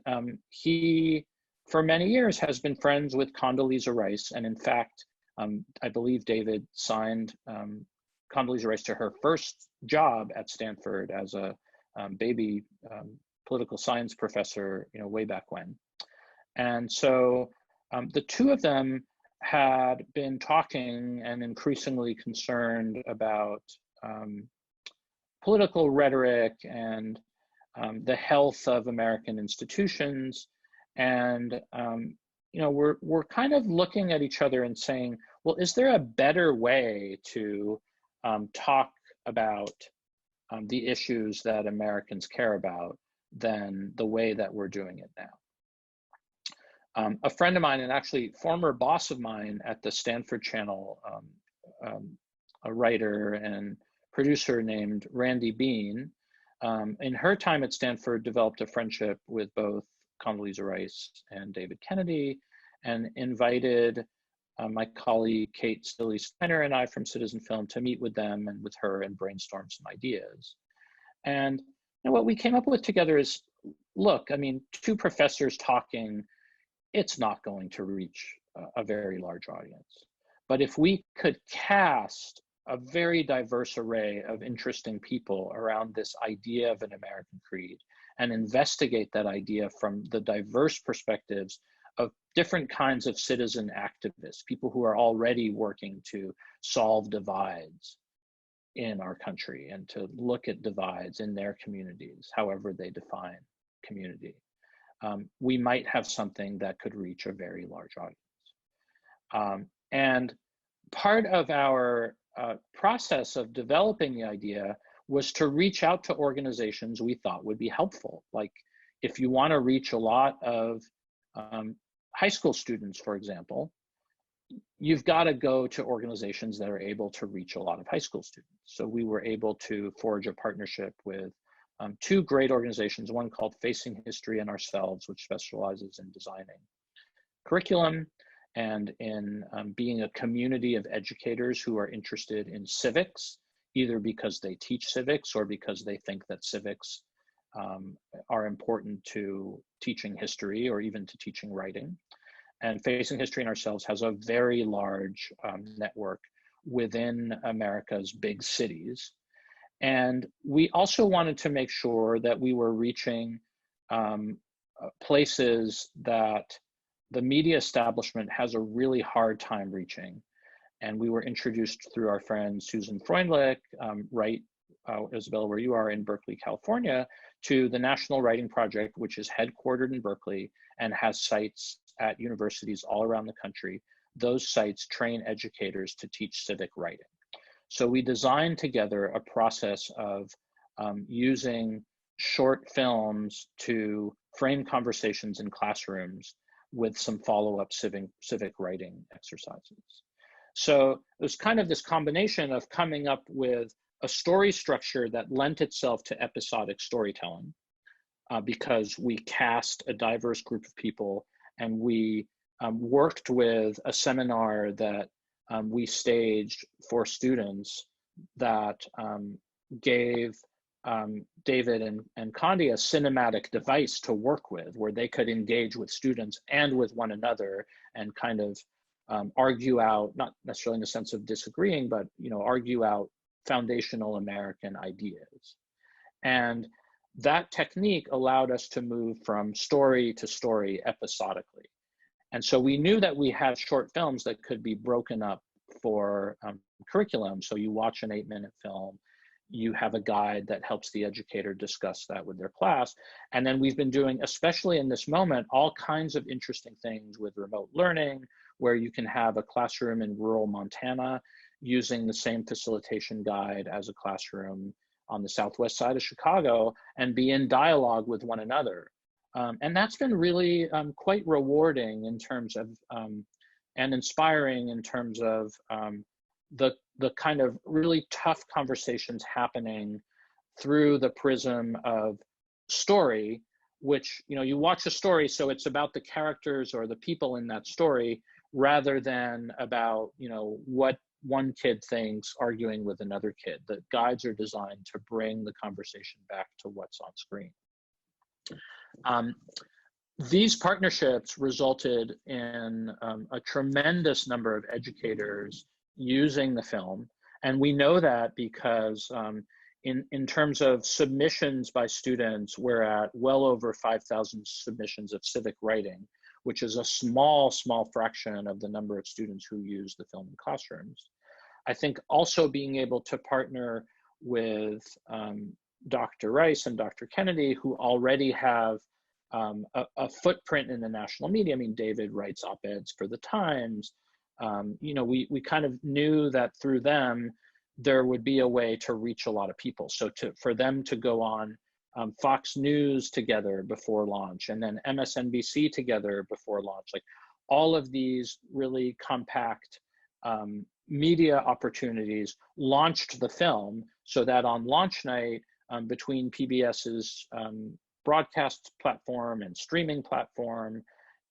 he, for many years, has been friends with Condoleezza Rice. And in fact, I believe David signed Condoleezza Rice to her first job at Stanford as a baby political science professor, way back when. And so the two of them had been talking and increasingly concerned about political rhetoric and the health of American institutions. And we're kind of looking at each other and saying, well, is there a better way to talk about the issues that Americans care about than the way that we're doing it now? A friend of mine, and actually former boss of mine at the Stanford Channel, a writer and producer named Randy Bean, in her time at Stanford developed a friendship with both Condoleezza Rice and David Kennedy, and invited my colleague Kate Stilley Steiner and I from Citizen Film to meet with them and with her and brainstorm some ideas. And what we came up with together is, look, I mean, two professors talking, it's not going to reach a very large audience. But if we could cast a very diverse array of interesting people around this idea of an American creed and investigate that idea from the diverse perspectives of different kinds of citizen activists, people who are already working to solve divides in our country and to look at divides in their communities, however they define community, we might have something that could reach a very large audience. And part of our process of developing the idea was to reach out to organizations we thought would be helpful. Like if you want to reach a lot of high school students, for example, you've got to go to organizations that are able to reach a lot of high school students. So we were able to forge a partnership with two great organizations, one called Facing History and Ourselves, which specializes in designing curriculum and in being a community of educators who are interested in civics, either because they teach civics or because they think that civics are important to teaching history or even to teaching writing. And Facing History and Ourselves has a very large network within America's big cities. And we also wanted to make sure that we were reaching places that the media establishment has a really hard time reaching. And we were introduced through our friend Susan Freundlich, right, Isabella, where you are in Berkeley, California, to the National Writing Project, which is headquartered in Berkeley and has sites at universities all around the country. Those sites train educators to teach civic writing. So we designed together a process of using short films to frame conversations in classrooms with some follow-up civic writing exercises. So it was kind of this combination of coming up with a story structure that lent itself to episodic storytelling because we cast a diverse group of people, and we worked with a seminar that we staged for students that gave David and Condi a cinematic device to work with, where they could engage with students and with one another and kind of argue out, not necessarily in the sense of disagreeing, but argue out foundational American ideas. And that technique allowed us to move from story to story episodically. And so we knew that we had short films that could be broken up for curriculum. So you watch an 8-minute film, you have a guide that helps the educator discuss that with their class. And then we've been doing, especially in this moment, all kinds of interesting things with remote learning, where you can have a classroom in rural Montana using the same facilitation guide as a classroom on the southwest side of Chicago and be in dialogue with one another. And that's been really quite rewarding in terms of, and inspiring in terms of the kind of really tough conversations happening through the prism of story, which, you watch a story, so it's about the characters or the people in that story, rather than about, what one kid thinks arguing with another kid. The guides are designed to bring the conversation back to what's on screen. These partnerships resulted in a tremendous number of educators using the film. And we know that because in terms of submissions by students, we're at well over 5,000 submissions of civic writing, which is a small fraction of the number of students who use the film in classrooms. I think also being able to partner with Dr. Rice and Dr. Kennedy, who already have a footprint in the national media. I mean, David writes op-eds for the Times. We kind of knew that through them, there would be a way to reach a lot of people. So for them to go on Fox News together before launch, and then MSNBC together before launch, like all of these really compact media opportunities launched the film, so that on launch night, between PBS's broadcast platform and streaming platform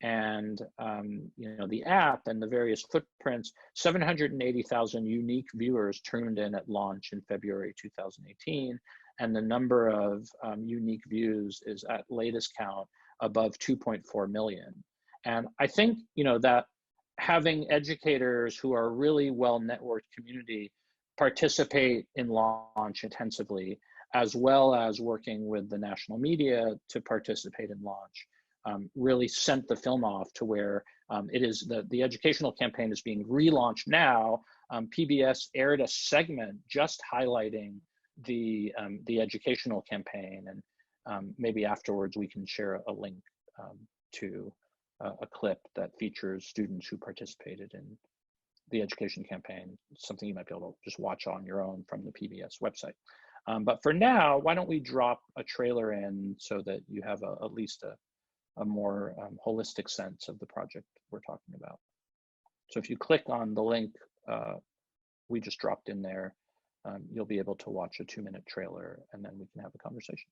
and the app and the various footprints, 780,000 unique viewers tuned in at launch in February 2018, and the number of unique views is at latest count above 2.4 million. And I think that having educators who are really well-networked community participate in launch intensively, as well as working with the national media to participate in launch, really sent the film off to where it is the educational campaign is being relaunched now. PBS aired a segment just highlighting the educational campaign, and maybe afterwards we can share a link to a clip that features students who participated in the education campaign, something you might be able to just watch on your own from the PBS website. But for now, why don't we drop a trailer in so that you have at least a more holistic sense of the project we're talking about. So if you click on the link we just dropped in there, you'll be able to watch a 2-minute trailer, and then we can have a conversation.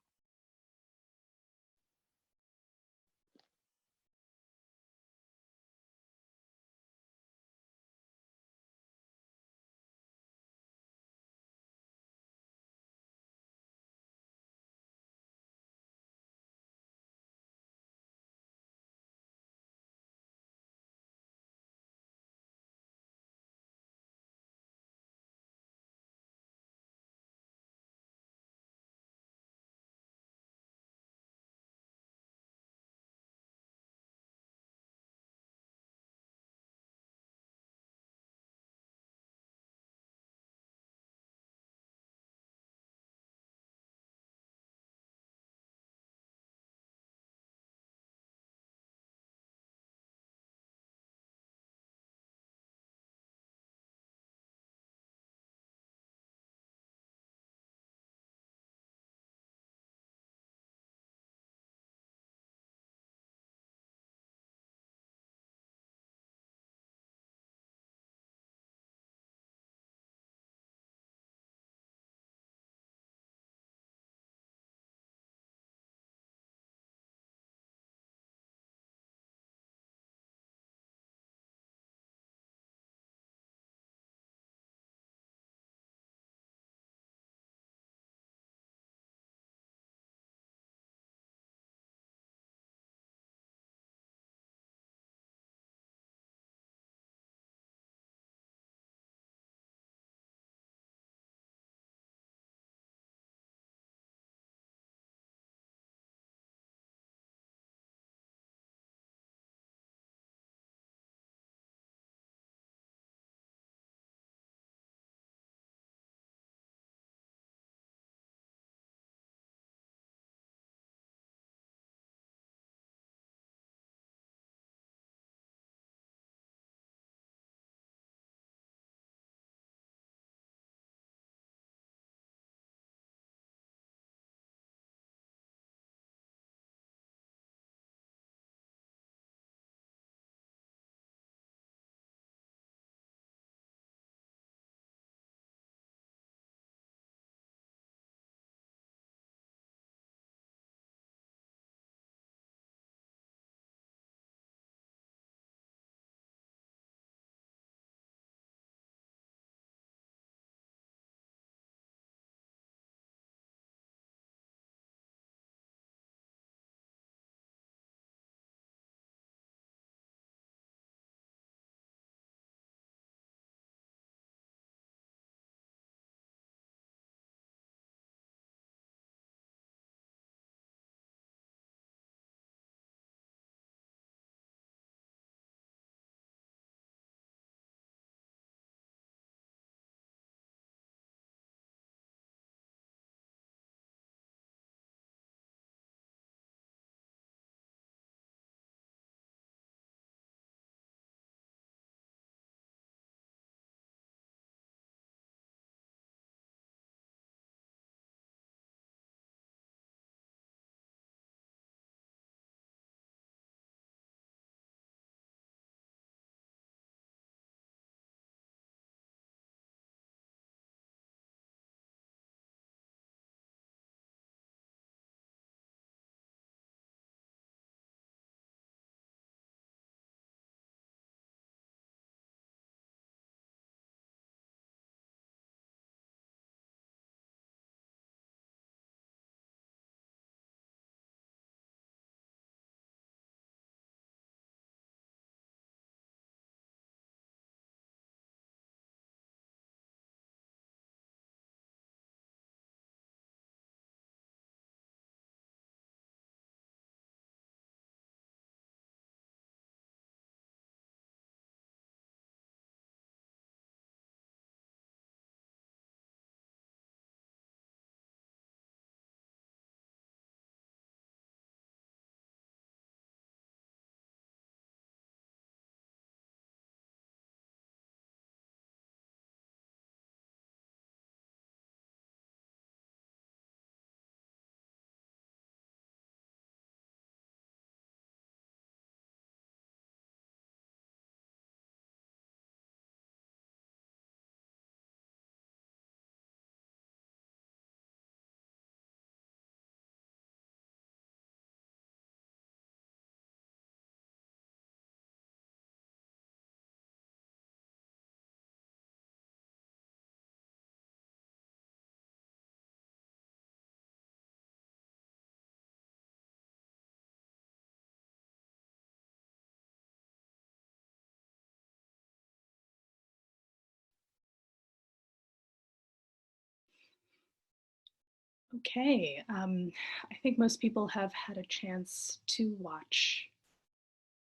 Okay, I think most people have had a chance to watch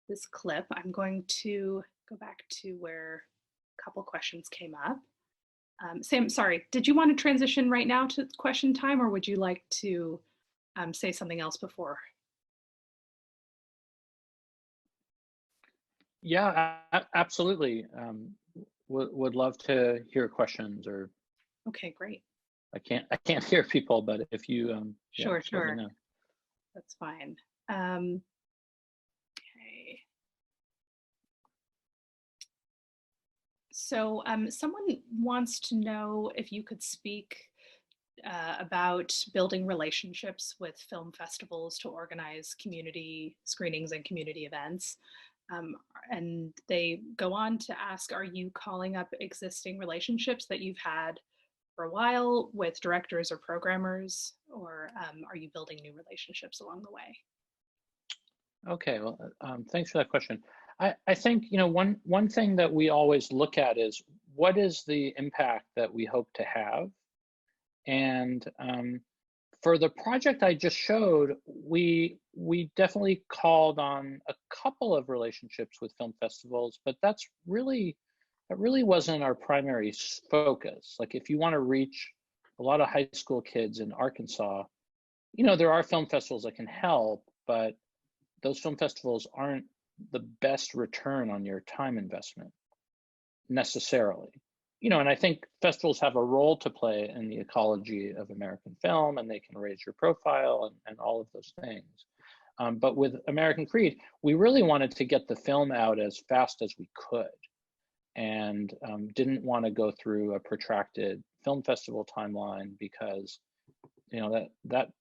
this clip. I'm going to go back to where a couple questions came up. Sam, sorry, did you want to transition right now to question time, or would you like to say something else before? Yeah, absolutely. Would love to hear questions, or Okay, great. I can't hear people, but if you yeah, Sure, just let me sure. know. That's fine. Okay. So someone wants to know if you could speak about building relationships with film festivals to organize community screenings and community events. Um, and they go on to ask, are you calling up existing relationships that you've had for a while with directors or programmers, or are you building new relationships along the way? Okay, well, thanks for that question. I think, one thing that we always look at is what is the impact that we hope to have. And for the project I just showed, we definitely called on a couple of relationships with film festivals, but that really wasn't our primary focus. Like, if you want to reach a lot of high school kids in Arkansas, there are film festivals that can help, but those film festivals aren't the best return on your time investment necessarily. And I think festivals have a role to play in the ecology of American film, and they can raise your profile and all of those things. But with American Creed, we really wanted to get the film out as fast as we could, and didn't want to go through a protracted film festival timeline, because that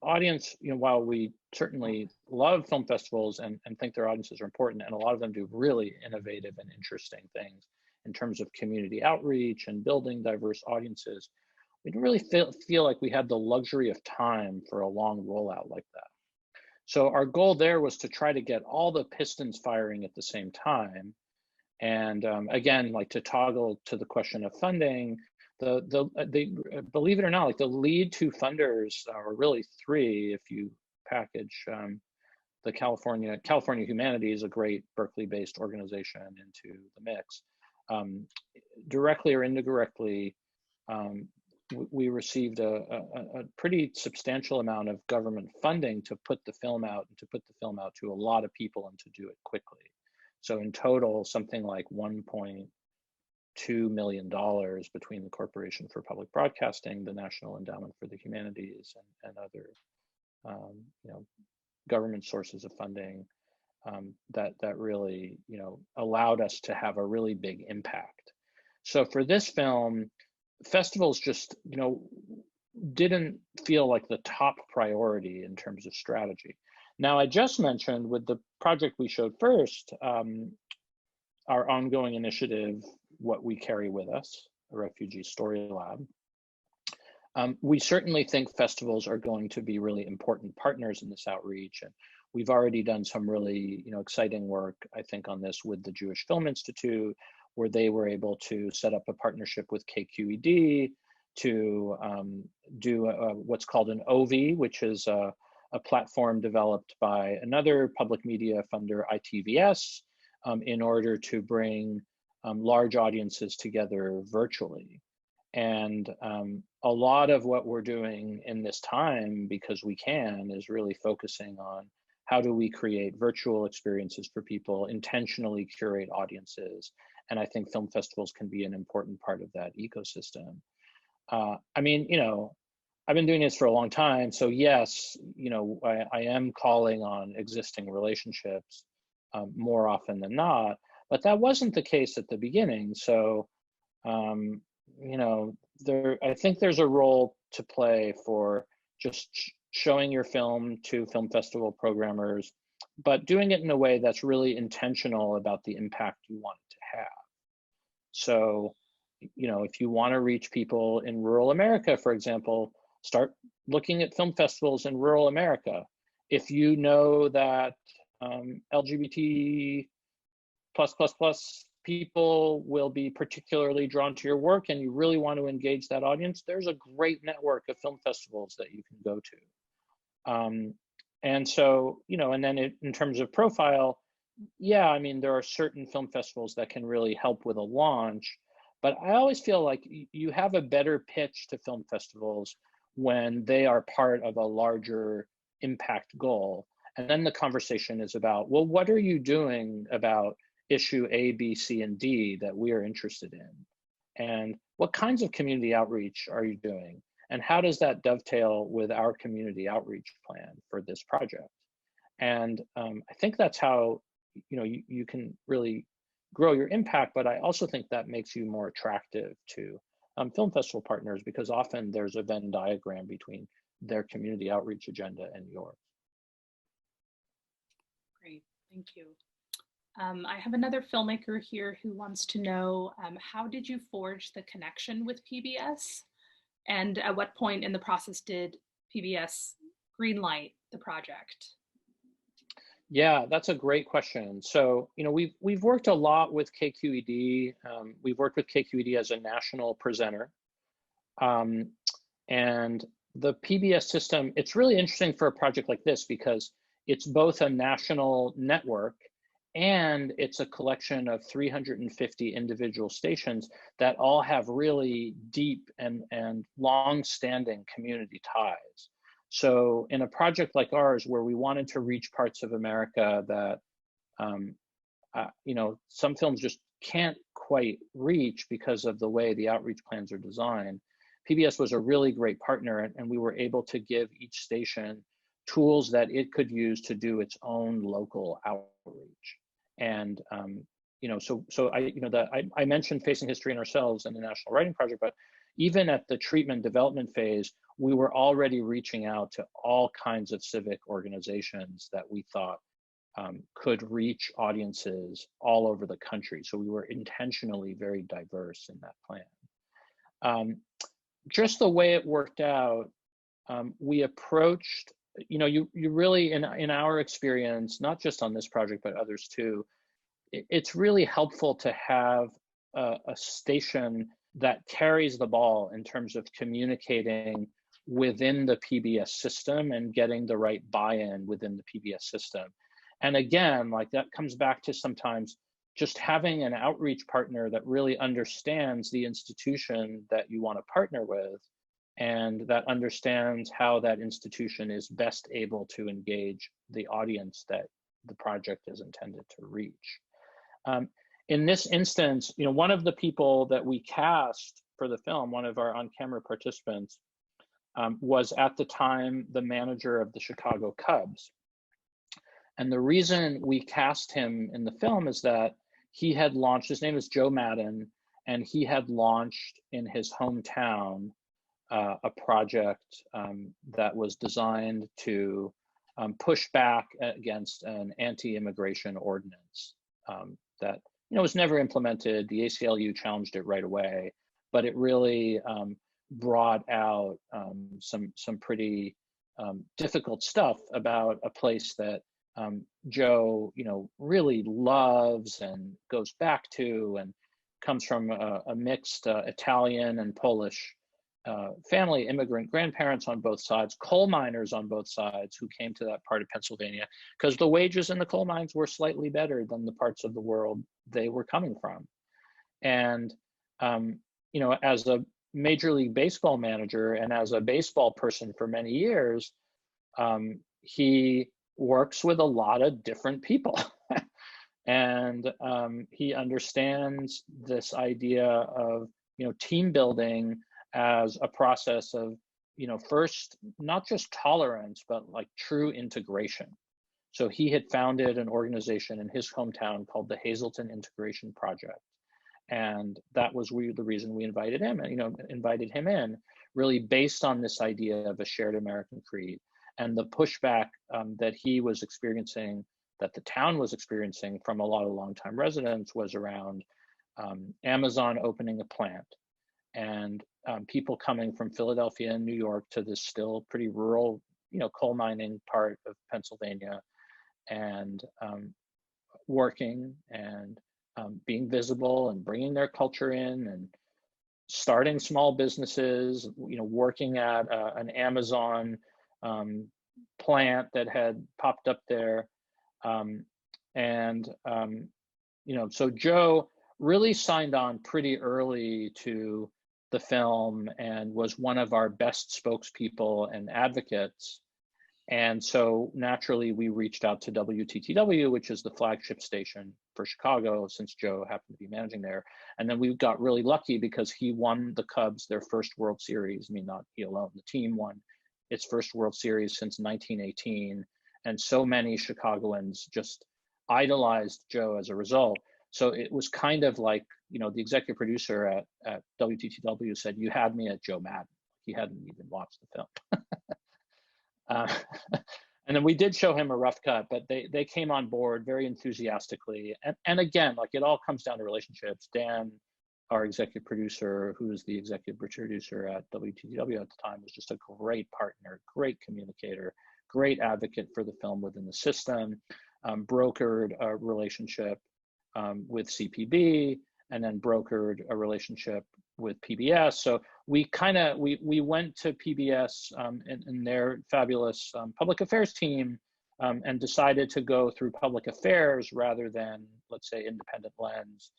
audience, while we certainly love film festivals and think their audiences are important, and a lot of them do really innovative and interesting things in terms of community outreach and building diverse audiences, we didn't really feel like we had the luxury of time for a long rollout like that. So our goal there was to try to get all the pistons firing at the same time. And again, like, to toggle to the question of funding, the believe it or not, like, the lead two funders, or really three, if you package the California Humanities, a great Berkeley-based organization, into the mix. Directly or indirectly, we received a pretty substantial amount of government funding to put the film out, and to put the film out to a lot of people, and to do it quickly. So in total, something like $1.2 million between the Corporation for Public Broadcasting, the National Endowment for the Humanities, and other government sources of funding, that really allowed us to have a really big impact. So for this film, festivals just didn't feel like the top priority in terms of strategy. Now, I just mentioned, with the project we showed first, our ongoing initiative, What We Carry With Us, a Refugee Story Lab. We certainly think festivals are going to be really important partners in this outreach, and we've already done some really exciting work, I think, on this with the Jewish Film Institute, where they were able to set up a partnership with KQED to do what's called an OV, which is a platform developed by another public media funder, ITVS, in order to bring large audiences together virtually. And a lot of what we're doing in this time, because we can, is really focusing on how do we create virtual experiences for people, intentionally curate audiences. And I think film festivals can be an important part of that ecosystem. I mean, I've been doing this for a long time. So yes, I am calling on existing relationships more often than not, but that wasn't the case at the beginning. So, I think there's a role to play for just showing your film to film festival programmers, but doing it in a way that's really intentional about the impact you want it to have. So, if you want to reach people in rural America, for example, start looking at film festivals in rural America. If you know that LGBT plus people will be particularly drawn to your work and you really want to engage that audience, there's a great network of film festivals that you can go to. And so, and then in terms of profile, yeah, I mean, there are certain film festivals that can really help with a launch, but I always feel like you have a better pitch to film festivals when they are part of a larger impact goal. And then the conversation is about, well, what are you doing about issue A, B, C, and D that we are interested in? And what kinds of community outreach are you doing? And how does that dovetail with our community outreach plan for this project? And I think that's how you can really grow your impact, but I also think that makes you more attractive to film festival partners, because often there's a Venn diagram between their community outreach agenda and yours. Great, thank you. I have another filmmaker here who wants to know, how did you forge the connection with PBS? And at what point in the process did PBS greenlight the project? Yeah, that's a great question. So, we've worked a lot with KQED. We've worked with KQED as a national presenter. And the PBS system, it's really interesting for a project like this because it's both a national network and it's a collection of 350 individual stations that all have really deep and long-standing community ties. So in a project like ours, where we wanted to reach parts of America that, some films just can't quite reach because of the way the outreach plans are designed, PBS was a really great partner, and we were able to give each station tools that it could use to do its own local outreach. And I mentioned Facing History and Ourselves and the National Writing Project, but even at the treatment development phase, we were already reaching out to all kinds of civic organizations that we thought could reach audiences all over the country. So we were intentionally very diverse in that plan. Just the way it worked out, we approached, you really, in our experience, not just on this project, but others too, it's really helpful to have a station that carries the ball in terms of communicating within the PBS system and getting the right buy-in within the PBS system. And again, like that comes back to sometimes just having an outreach partner that really understands the institution that you want to partner with and that understands how that institution is best able to engage the audience that the project is intended to reach. In this instance, one of the people that we cast for the film, one of our on-camera participants, was at the time the manager of the Chicago Cubs. And the reason we cast him in the film is that he had launched, his name is Joe Madden, and he had launched in his hometown a project that was designed to push back against an anti-immigration ordinance that was never implemented. The ACLU challenged it right away, but it really brought out some pretty difficult stuff about a place that Joe, really loves and goes back to, and comes from a mixed Italian and Polish family, immigrant grandparents on both sides, coal miners on both sides who came to that part of Pennsylvania because the wages in the coal mines were slightly better than the parts of the world they were coming from. And, as a Major League Baseball manager and as a baseball person for many years, he works with a lot of different people. And he understands this idea of, team building as a process of, first, not just tolerance, but like true integration. So he had founded an organization in his hometown called the Hazleton Integration Project. And that was the reason we invited him, invited him in, really based on this idea of a shared American creed. And the pushback that he was experiencing, that the town was experiencing from a lot of longtime residents, was around Amazon opening a plant and people coming from Philadelphia and New York to this still pretty rural, coal mining part of Pennsylvania, and working and being visible and bringing their culture in and starting small businesses, working at an Amazon plant that had popped up there. So Joe really signed on pretty early to the film and was one of our best spokespeople and advocates. And so naturally we reached out to WTTW, which is the flagship station for Chicago, since Joe happened to be managing there. And then we got really lucky because he won the Cubs their first World Series. I mean, not he alone, the team won its first World Series since 1918. And so many Chicagoans just idolized Joe as a result. So it was kind of like, the executive producer at WTTW said, "You had me at Joe Madden." He hadn't even watched the film. And then we did show him a rough cut, but they came on board very enthusiastically. And again, like, it all comes down to relationships. Dan, our executive producer, who was the executive producer at WTTW at the time, was just a great partner, great communicator, great advocate for the film within the system, brokered a relationship with CPB, and then brokered a relationship with PBS. So we went to PBS and their fabulous public affairs team and decided to go through public affairs rather than, let's say, independent lens,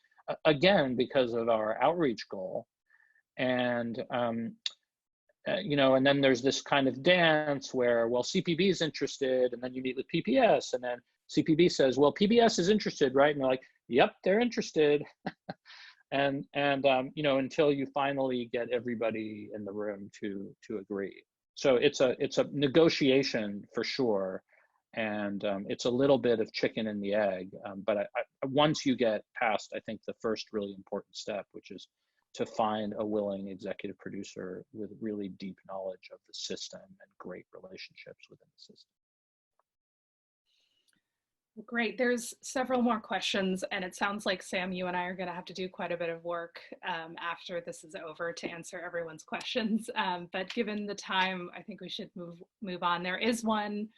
again, because of our outreach goal. And, and then there's this kind of dance where, well, CPB is interested, and then you meet with PBS, and then CPB says, well, PBS is interested, right? And they're like, yep, they're interested. And until you finally get everybody in the room to agree. So it's a negotiation for sure, and it's a little bit of chicken and the egg. But once you get past, I think, the first really important step, which is to find a willing executive producer with really deep knowledge of the system and great relationships within the system. Great. There's several more questions, and it sounds like, Sam, you and I are going to have to do quite a bit of work after this is over to answer everyone's questions. But given the time, I think we should move on. There is one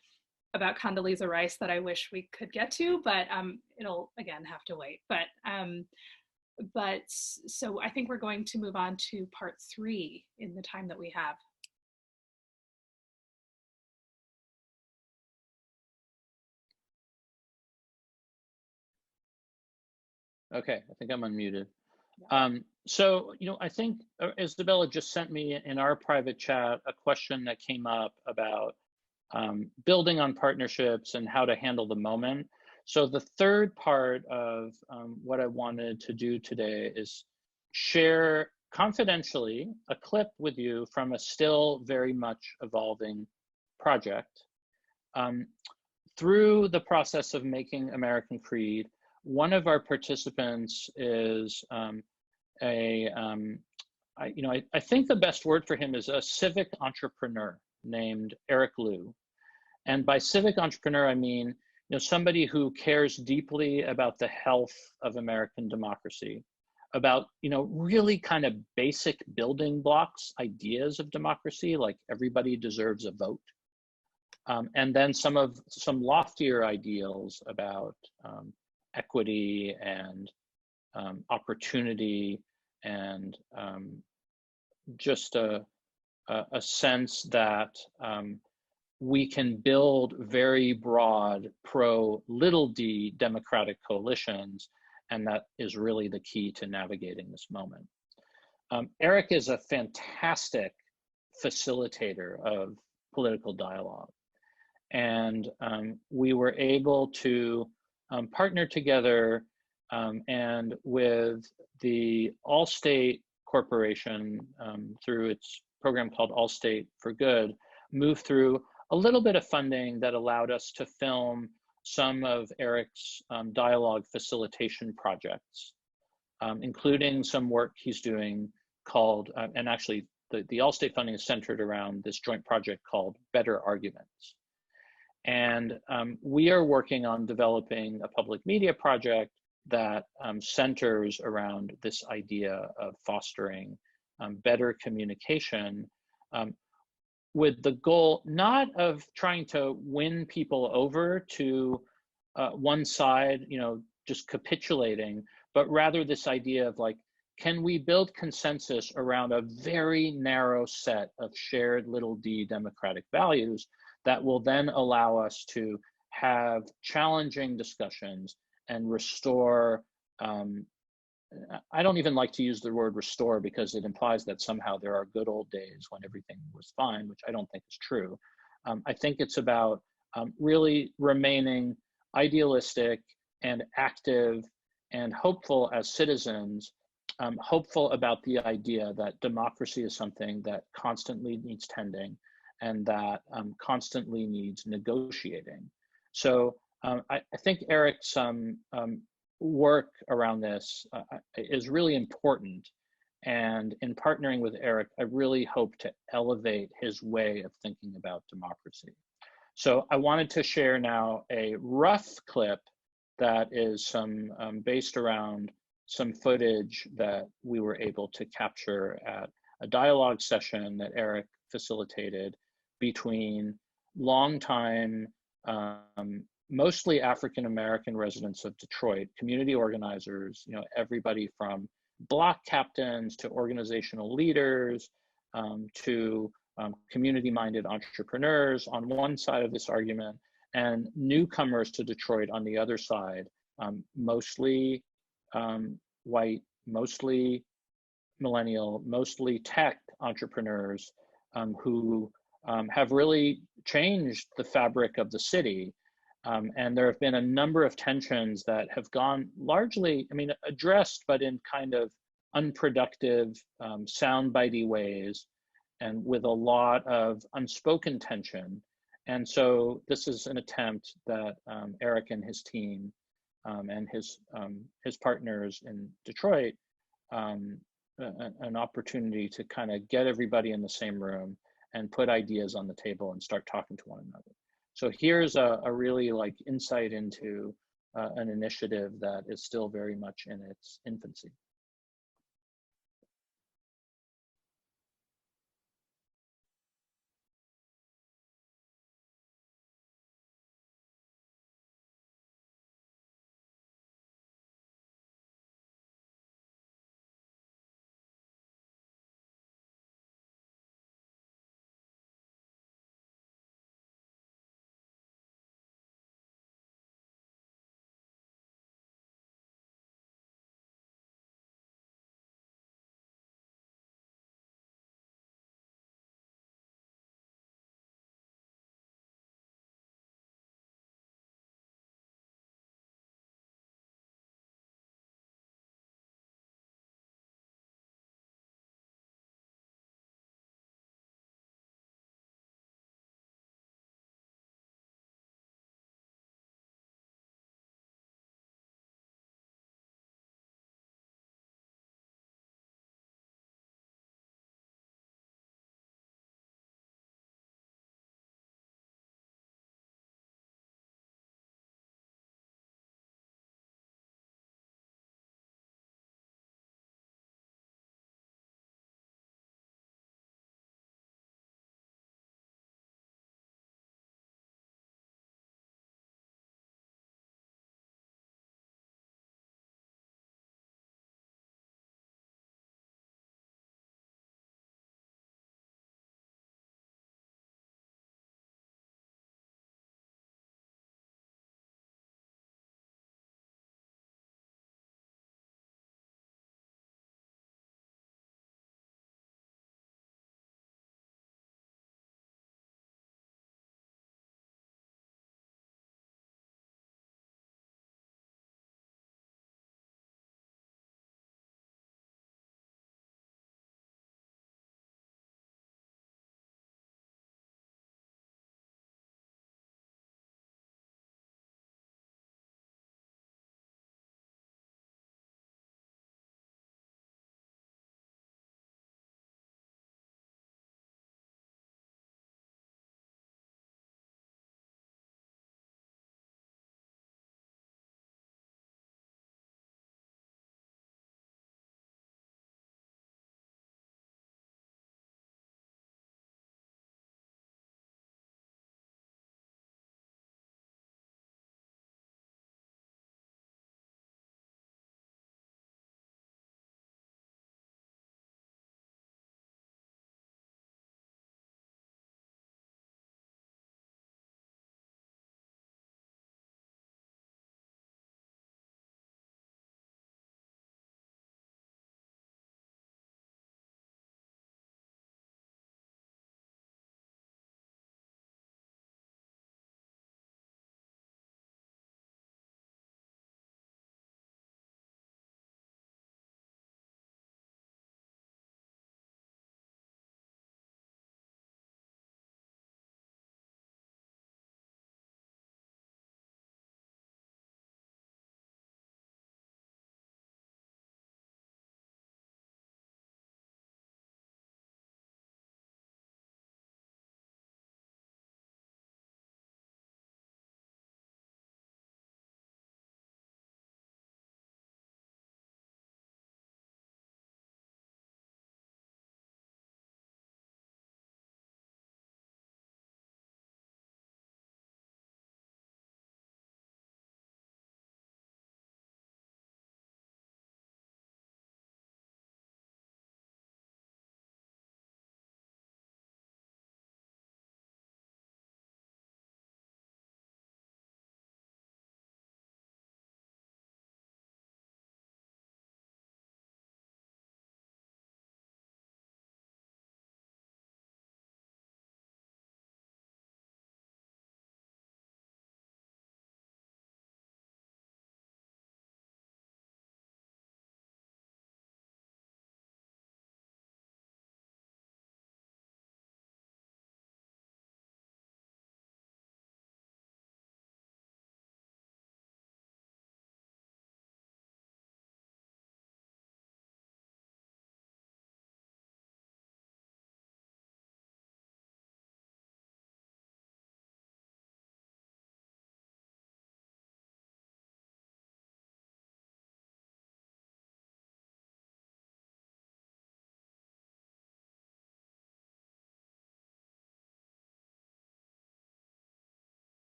about Condoleezza Rice that I wish we could get to, but it'll, again, have to wait. But so I think we're going to move on to part 3 in the time that we have. Okay, I think I'm unmuted. So, I think Isabella just sent me in our private chat a question that came up about building on partnerships and how to handle the moment. So the third part of what I wanted to do today is share confidentially a clip with you from a still very much evolving project. Through the process of making American Creed, one of our participants is I think the best word for him is a civic entrepreneur named Eric Liu. And by civic entrepreneur, I mean, somebody who cares deeply about the health of American democracy, about, really kind of basic building blocks, ideas of democracy, like everybody deserves a vote. And then some loftier ideals about equity and opportunity, and just a sense that we can build very broad pro-little d democratic coalitions, and that is really the key to navigating this moment. Eric is a fantastic facilitator of political dialogue, and we were able to partner together and with the Allstate Corporation through its program called Allstate for Good, move through a little bit of funding that allowed us to film some of Eric's dialogue facilitation projects, including some work he's doing called, and actually the Allstate funding is centered around this joint project called Better Arguments. And we are working on developing a public media project that centers around this idea of fostering better communication, with the goal not of trying to win people over to one side, just capitulating, but rather this idea of like, can we build consensus around a very narrow set of shared little d democratic values that will then allow us to have challenging discussions and restore, I don't even like to use the word restore because it implies that somehow there are good old days when everything was fine, which I don't think is true. I think it's about really remaining idealistic and active and hopeful as citizens, hopeful about the idea that democracy is something that constantly needs tending and that constantly needs negotiating. So I think Eric's work around this is really important. And in partnering with Eric, I really hope to elevate his way of thinking about democracy. So I wanted to share now a rough clip that is based around some footage that we were able to capture at a dialogue session that Eric facilitated between longtime, mostly African-American residents of Detroit, community organizers, everybody from block captains to organizational leaders, to community-minded entrepreneurs on one side of this argument, and newcomers to Detroit on the other side, mostly white, mostly millennial, mostly tech entrepreneurs who have really changed the fabric of the city. And there have been a number of tensions that have gone largely, addressed, but in kind of unproductive, soundbitey ways, and with a lot of unspoken tension. And so this is an attempt that Eric and his team and his partners in Detroit, an opportunity to kind of get everybody in the same room and put ideas on the table and start talking to one another. So here's a really like insight into an initiative that is still very much in its infancy.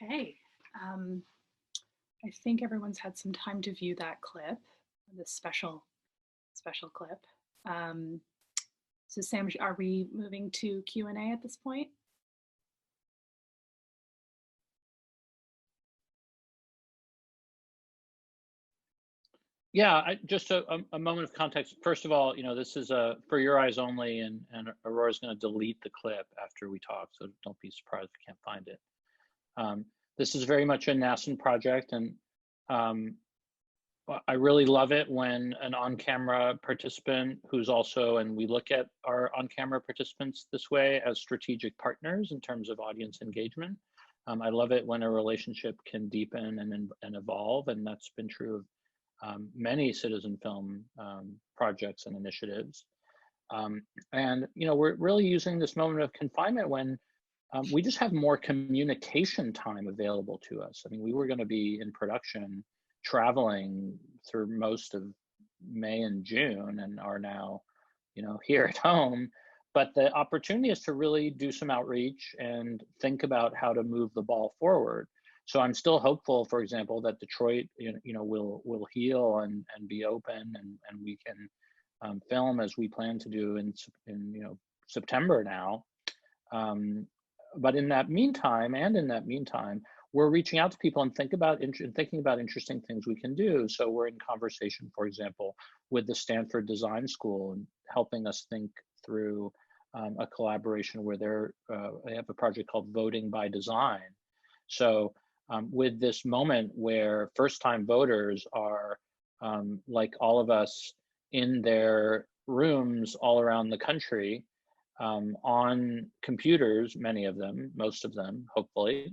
Okay. I think everyone's had some time to view that clip, this special clip. So Sam, are we moving to Q&A at this point? Yeah, just a moment of context. First of all, this is for your eyes only, and Aurora's going to delete the clip after we talk, so don't be surprised if you can't find it. This is very much a nascent project, and I really love it when an on-camera participant who's also, and we look at our on-camera participants this way as strategic partners in terms of audience engagement. I love it when a relationship can deepen and evolve, and that's been true of many citizen film projects and initiatives. And we're really using this moment of confinement when we just have more communication time available to us. I mean, we were going to be in production traveling through most of May and June and are now, here at home. But the opportunity is to really do some outreach and think about how to move the ball forward. So I'm still hopeful, for example, that Detroit, will heal and be open, and we can film as we plan to do in September now. But in that meantime, we're reaching out to people and thinking about interesting things we can do. So we're in conversation, for example, with the Stanford Design School and helping us think through a collaboration where they have a project called Voting by Design. So with this moment where first-time voters are, like all of us, in their rooms all around the country, on computers, many of them, most of them, hopefully,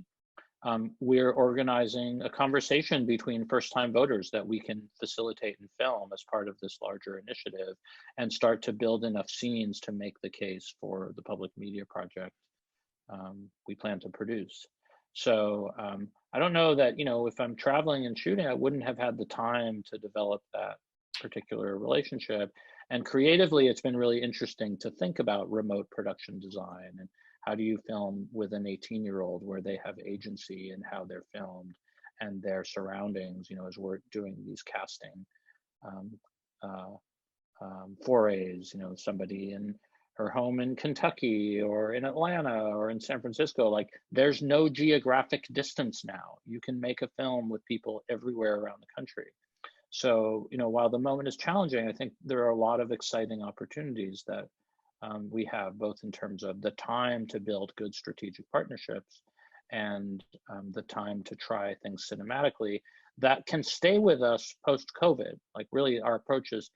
we're organizing a conversation between first-time voters that we can facilitate and film as part of this larger initiative, and start to build enough scenes to make the case for the public media project we plan to produce. So I don't know that, if I'm traveling and shooting, I wouldn't have had the time to develop that particular relationship. And creatively, it's been really interesting to think about remote production design and how do you film with an 18-year-old where they have agency in how they're filmed and their surroundings, as we're doing these casting forays, somebody in her home in Kentucky or in Atlanta or in San Francisco. Like, there's no geographic distance now. You can make a film with people everywhere around the country. So, while the moment is challenging, I think there are a lot of exciting opportunities that we have, both in terms of the time to build good strategic partnerships and the time to try things cinematically that can stay with us post-COVID. Like, really, our approach is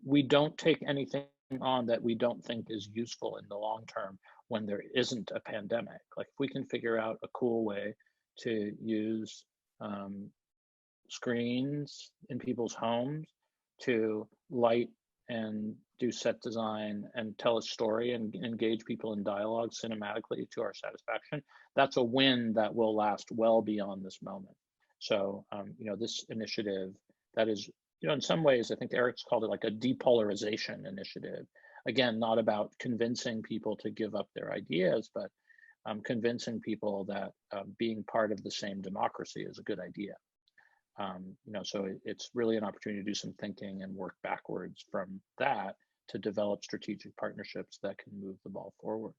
we don't take anything on that we don't think is useful in the long term when there isn't a pandemic. Like, if we can figure out a cool way to use screens in people's homes to light and do set design and tell a story and engage people in dialogue cinematically to our satisfaction, that's a win that will last well beyond this moment. So, this initiative that is, in some ways, I think Eric's called it like a depolarization initiative. Again, not about convincing people to give up their ideas, but convincing people that being part of the same democracy is a good idea. So it's really an opportunity to do some thinking and work backwards from that to develop strategic partnerships that can move the ball forward.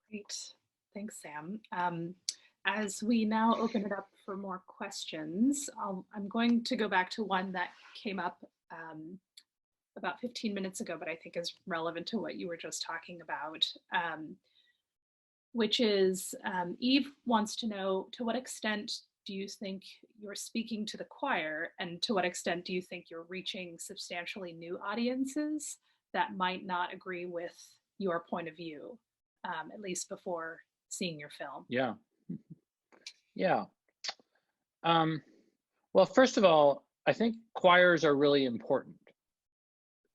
Great, thanks, Sam. As we now open it up for more questions, I'm going to go back to one that came up about 15 minutes ago, but I think is relevant to what you were just talking about, which is Eve wants to know, to what extent do you think you're speaking to the choir, and to what extent do you think you're reaching substantially new audiences that might not agree with your point of view, at least before seeing your film? Yeah. Well, first of all, I think choirs are really important,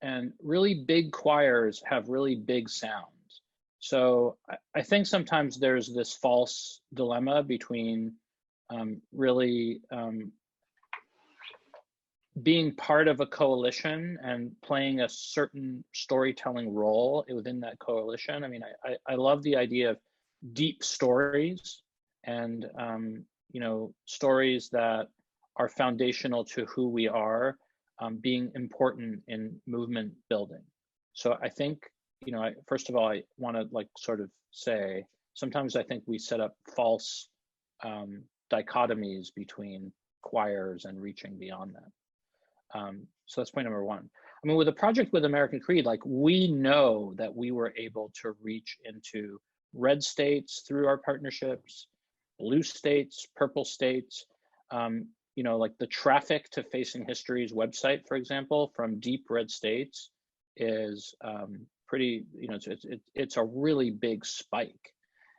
and really big choirs have really big sounds. So I think sometimes there's this false dilemma between really being part of a coalition and playing a certain storytelling role within that coalition. I mean, I love the idea of deep stories and, stories that are foundational to who we are, being important in movement building. So I think, first of all, I want to sort of say, sometimes I think we set up false dichotomies between choirs and reaching beyond that. So that's point number one. I mean, with a project with American Creed, we know that we were able to reach into red states through our partnerships, blue states, purple states. The Traffic to Facing History's website, for example, from deep red states is pretty, it's a really big spike.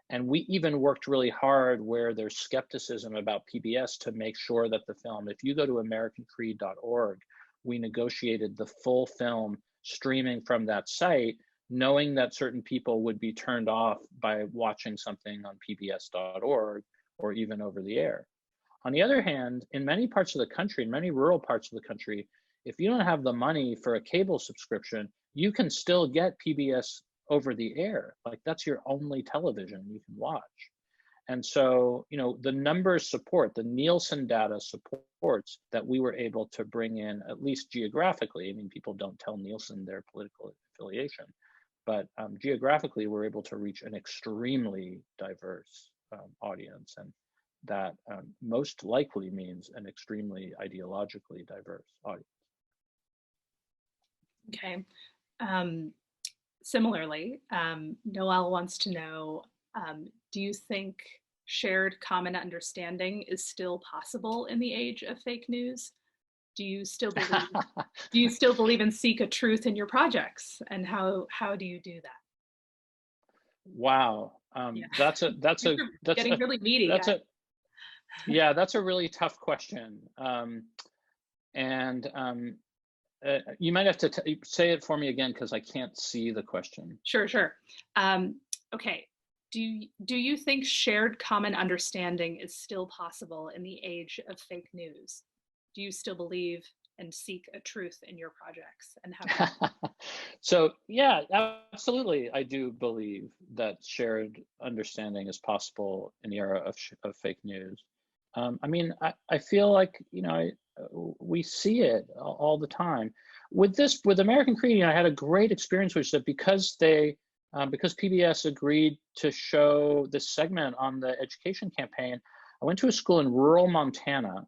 And we even worked really hard where there's skepticism about PBS to make sure that the film, if you go to americancreed.org, we negotiated the full film streaming from that site, knowing that certain people would be turned off by watching something on pbs.org or even over the air. On the other hand, in many parts of the country, in many rural parts of the country, if you don't have the money for a cable subscription, you can still get PBS over the air. That's your only television you can watch. And so, the numbers support, the Nielsen data supports that we were able to bring in, at least geographically. I mean, people don't tell Nielsen their political affiliation, but geographically, we're able to reach an extremely diverse audience. And that most likely means an extremely ideologically diverse audience. Okay. Similarly, Noel wants to know, do you think shared common understanding is still possible in the age of fake news? Do you still believe in seek a truth in your projects? And how do you do that? Wow. Yeah. That's getting really meaty. That's a really tough question. You might have to say it for me again, because I can't see the question. Sure. Okay. Do you think shared common understanding is still possible in the age of fake news? Do you still believe and seek a truth in your projects? And how? So yeah, absolutely. I do believe that shared understanding is possible in the era of fake news. I mean, I feel like, we see it all the time. With American Creed, I had a great experience, which is that because PBS agreed to show this segment on the education campaign, I went to a school in rural Montana,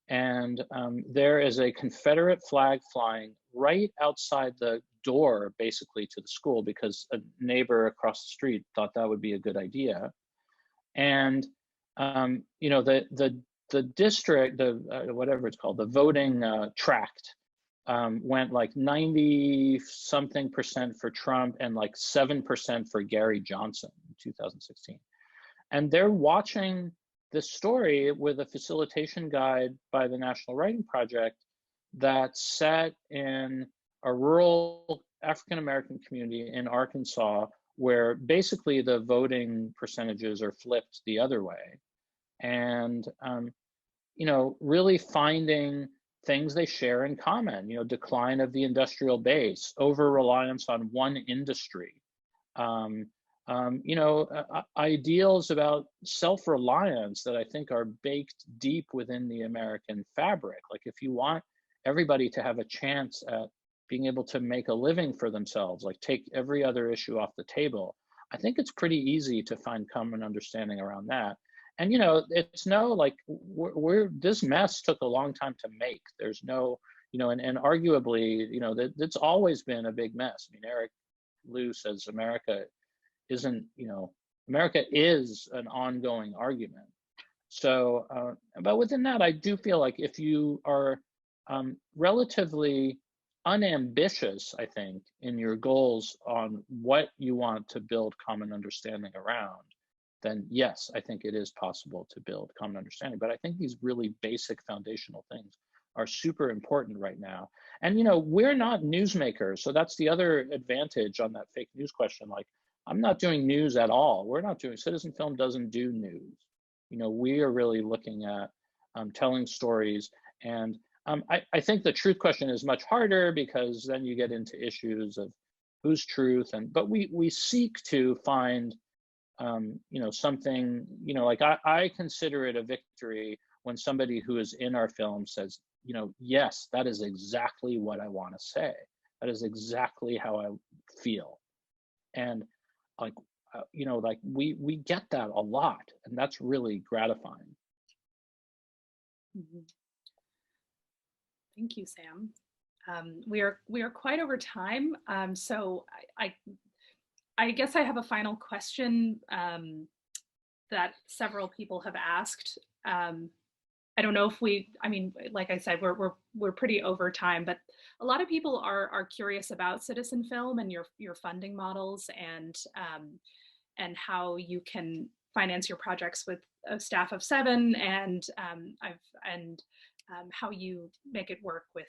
and there is a Confederate flag flying right outside the door, basically, to the school, because a neighbor across the street thought that would be a good idea. And the district, whatever it's called, the voting tract went 90-something% for Trump and 7% for Gary Johnson in 2016. And they're watching this story with a facilitation guide by the National Writing Project that's set in a rural African-American community in Arkansas, where basically the voting percentages are flipped the other way. And, really finding things they share in common, decline of the industrial base, over-reliance on one industry, ideals about self-reliance that I think are baked deep within the American fabric. If you want everybody to have a chance at being able to make a living for themselves, take every other issue off the table, I think it's pretty easy to find common understanding around that. And, it's this mess took a long time to make. There's no, and arguably, it's always been a big mess. I mean, Eric Liu says America is an ongoing argument. So, but within that, I do feel like if you are relatively unambitious, I think, in your goals on what you want to build common understanding around, then yes, I think it is possible to build common understanding. But I think these really basic foundational things are super important right now. And, we're not newsmakers. So that's the other advantage on that fake news question. I'm not doing news at all. Citizen Film doesn't do news. We are really looking at telling stories. And I think the truth question is much harder, because then you get into issues of whose truth. But we seek to find something, like I consider it a victory when somebody who is in our film says, yes, that is exactly what I want to say. That is exactly how I feel. And like, like we get that a lot, and that's really gratifying. Mhm. Thank you, Sam. We are quite over time, so I guess I have a final question that several people have asked. I don't know if I mean, like I said, we're pretty over time, but a lot of people are curious about citizen film and your funding models, and how you can finance your projects with a staff of 7, and how you make it work with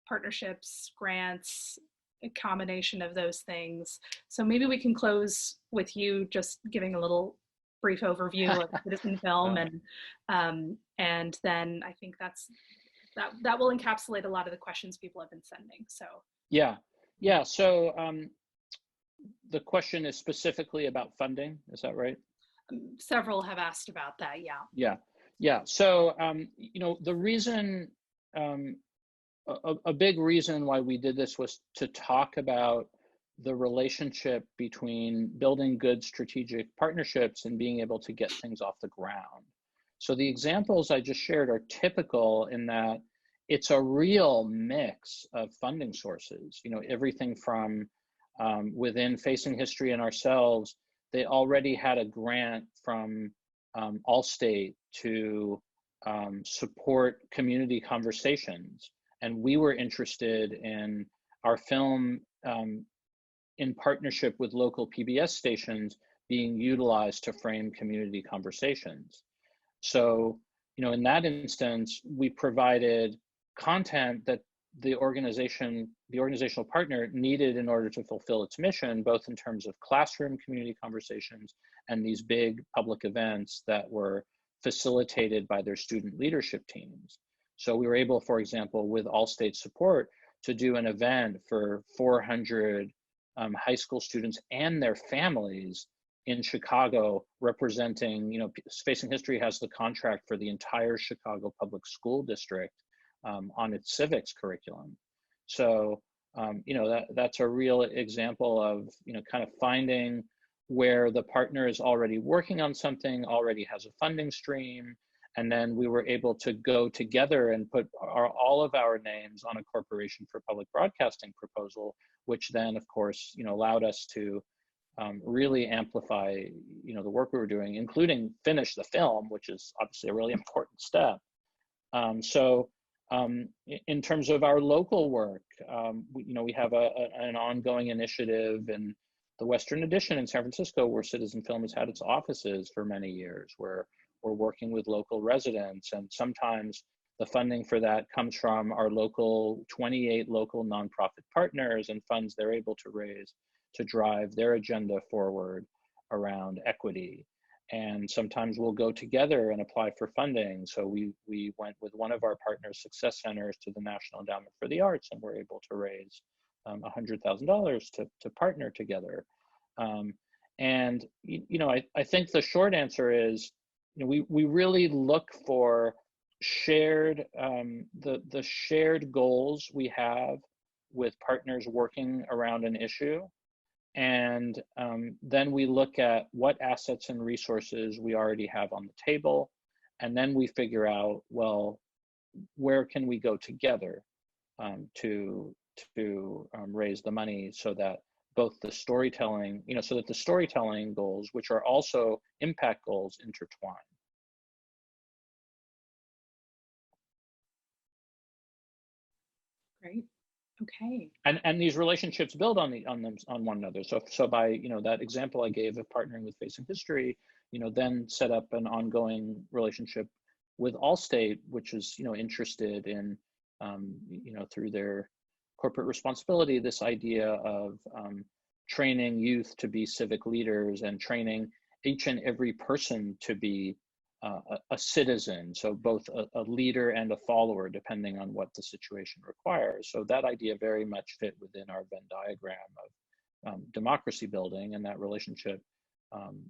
partnerships, grants, a combination of those things. So maybe we can close with you just giving a little brief overview of citizen film, and then I think that will encapsulate a lot of the questions people have been sending. So yeah. So the question is specifically about funding, is that right? Several have asked about that. Yeah. So the reason, a big reason why we did this was to talk about the relationship between building good strategic partnerships and being able to get things off the ground. So the examples I just shared are typical in that it's a real mix of funding sources, everything from within Facing History and ourselves, they already had a grant from Allstate to support community conversations. And we were interested in our film in partnership with local PBS stations being utilized to frame community conversations. So, in that instance, we provided content that the organizational partner needed in order to fulfill its mission, both in terms of classroom community conversations and these big public events that were facilitated by their student leadership teams. So we were able, for example, with Allstate support, to do an event for 400 high school students and their families in Chicago, representing, Facing History has the contract for the entire Chicago public school district on its civics curriculum. So, that's a real example of, kind of finding where the partner is already working on something, already has a funding stream, and then we were able to go together and put all of our names on a Corporation for Public Broadcasting proposal, which then, of course, allowed us to really amplify, the work we were doing, including finish the film, which is obviously a really important step. In terms of our local work, we have an ongoing initiative in the Western Addition in San Francisco, where Citizen Film has had its offices for many years, where we're working with local residents, and sometimes the funding for that comes from our 28 local nonprofit partners and funds they're able to raise to drive their agenda forward around equity. And sometimes we'll go together and apply for funding. So we went with one of our partners' success centers to the National Endowment for the Arts, and we're able to raise $100,000 to partner together. And I think the short answer is, we really look for shared the shared goals we have with partners working around an issue. And then we look at what assets and resources we already have on the table. And then we figure out, well, where can we go together to raise the money so that both the storytelling, so that the storytelling goals, which are also impact goals, intertwine. Great. Okay. And these relationships build on one another. So by that example I gave of partnering with Facing History, then set up an ongoing relationship with Allstate, which is interested in through their corporate responsibility, this idea of training youth to be civic leaders and training each and every person to be a citizen, so both a leader and a follower, depending on what the situation requires. So that idea very much fit within our Venn diagram of democracy building, and that relationship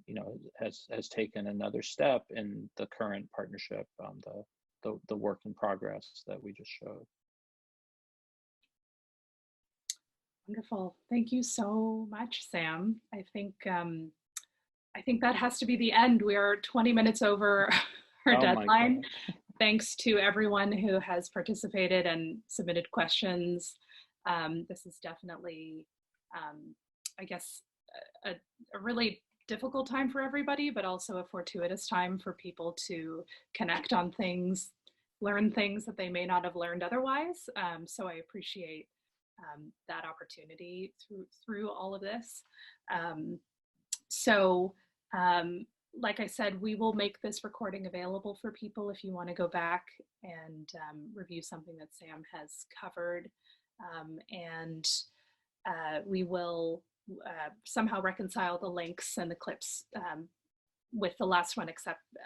you know, has taken another step in the current partnership, the work in progress that we just showed. Wonderful. Thank you so much, Sam. I think that has to be the end. We are 20 minutes over our deadline. Thanks to everyone who has participated and submitted questions. This is definitely, I guess, a really difficult time for everybody, but also a fortuitous time for people to connect on things, learn things that they may not have learned otherwise. So I appreciate that opportunity through all of this. Like I said, we will make this recording available for people if you want to go back and review something that Sam has covered. We will somehow reconcile the links and the clips with the last one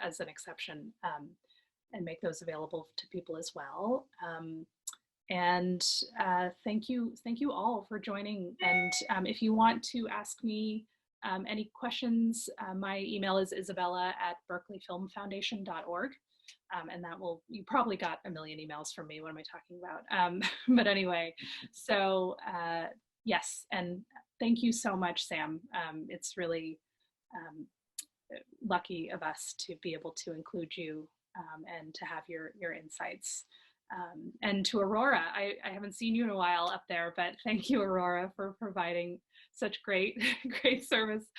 as an exception, and make those available to people as well. Thank you all for joining. And if you want to ask me any questions, my email is isabella@berkeleyfilmfoundation.org. And that will, you probably got a million emails from me. What am I talking about? But anyway, so yes, and thank you so much, Sam. It's really lucky of us to be able to include you and to have your insights. And to Aurora, I haven't seen you in a while up there, but thank you, Aurora, for providing such great service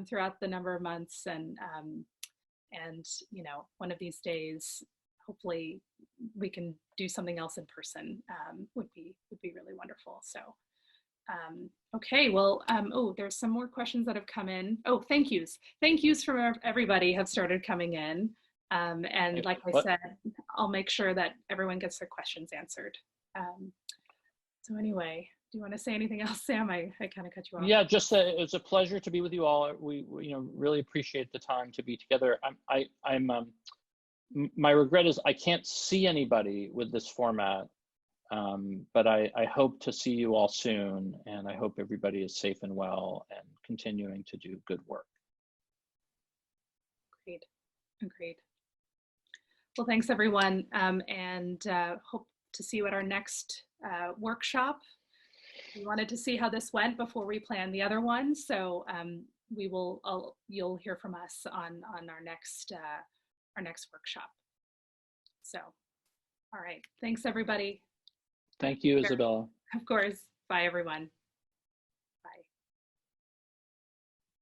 throughout the number of months. And you know, one of these days, hopefully we can do something else in person. Would be really wonderful. So okay, well, oh, there's some more questions that have come in. Oh, thank yous from everybody have started coming in. And like I said, I'll make sure that everyone gets their questions answered. So anyway, do you want to say anything else, Sam? I kind of cut you off. Yeah, just it's a pleasure to be with you all. We you know, really appreciate the time to be together. My regret is I can't see anybody with this format, but I hope to see you all soon, and I hope everybody is safe and well and continuing to do good work. Agreed. Well, thanks everyone, and hope to see you at our next workshop. We wanted to see how this went before we plan the other one, so you'll hear from us on our next workshop. So, all right, thanks everybody. Thank you, Isabella. Of course. Bye everyone. Bye.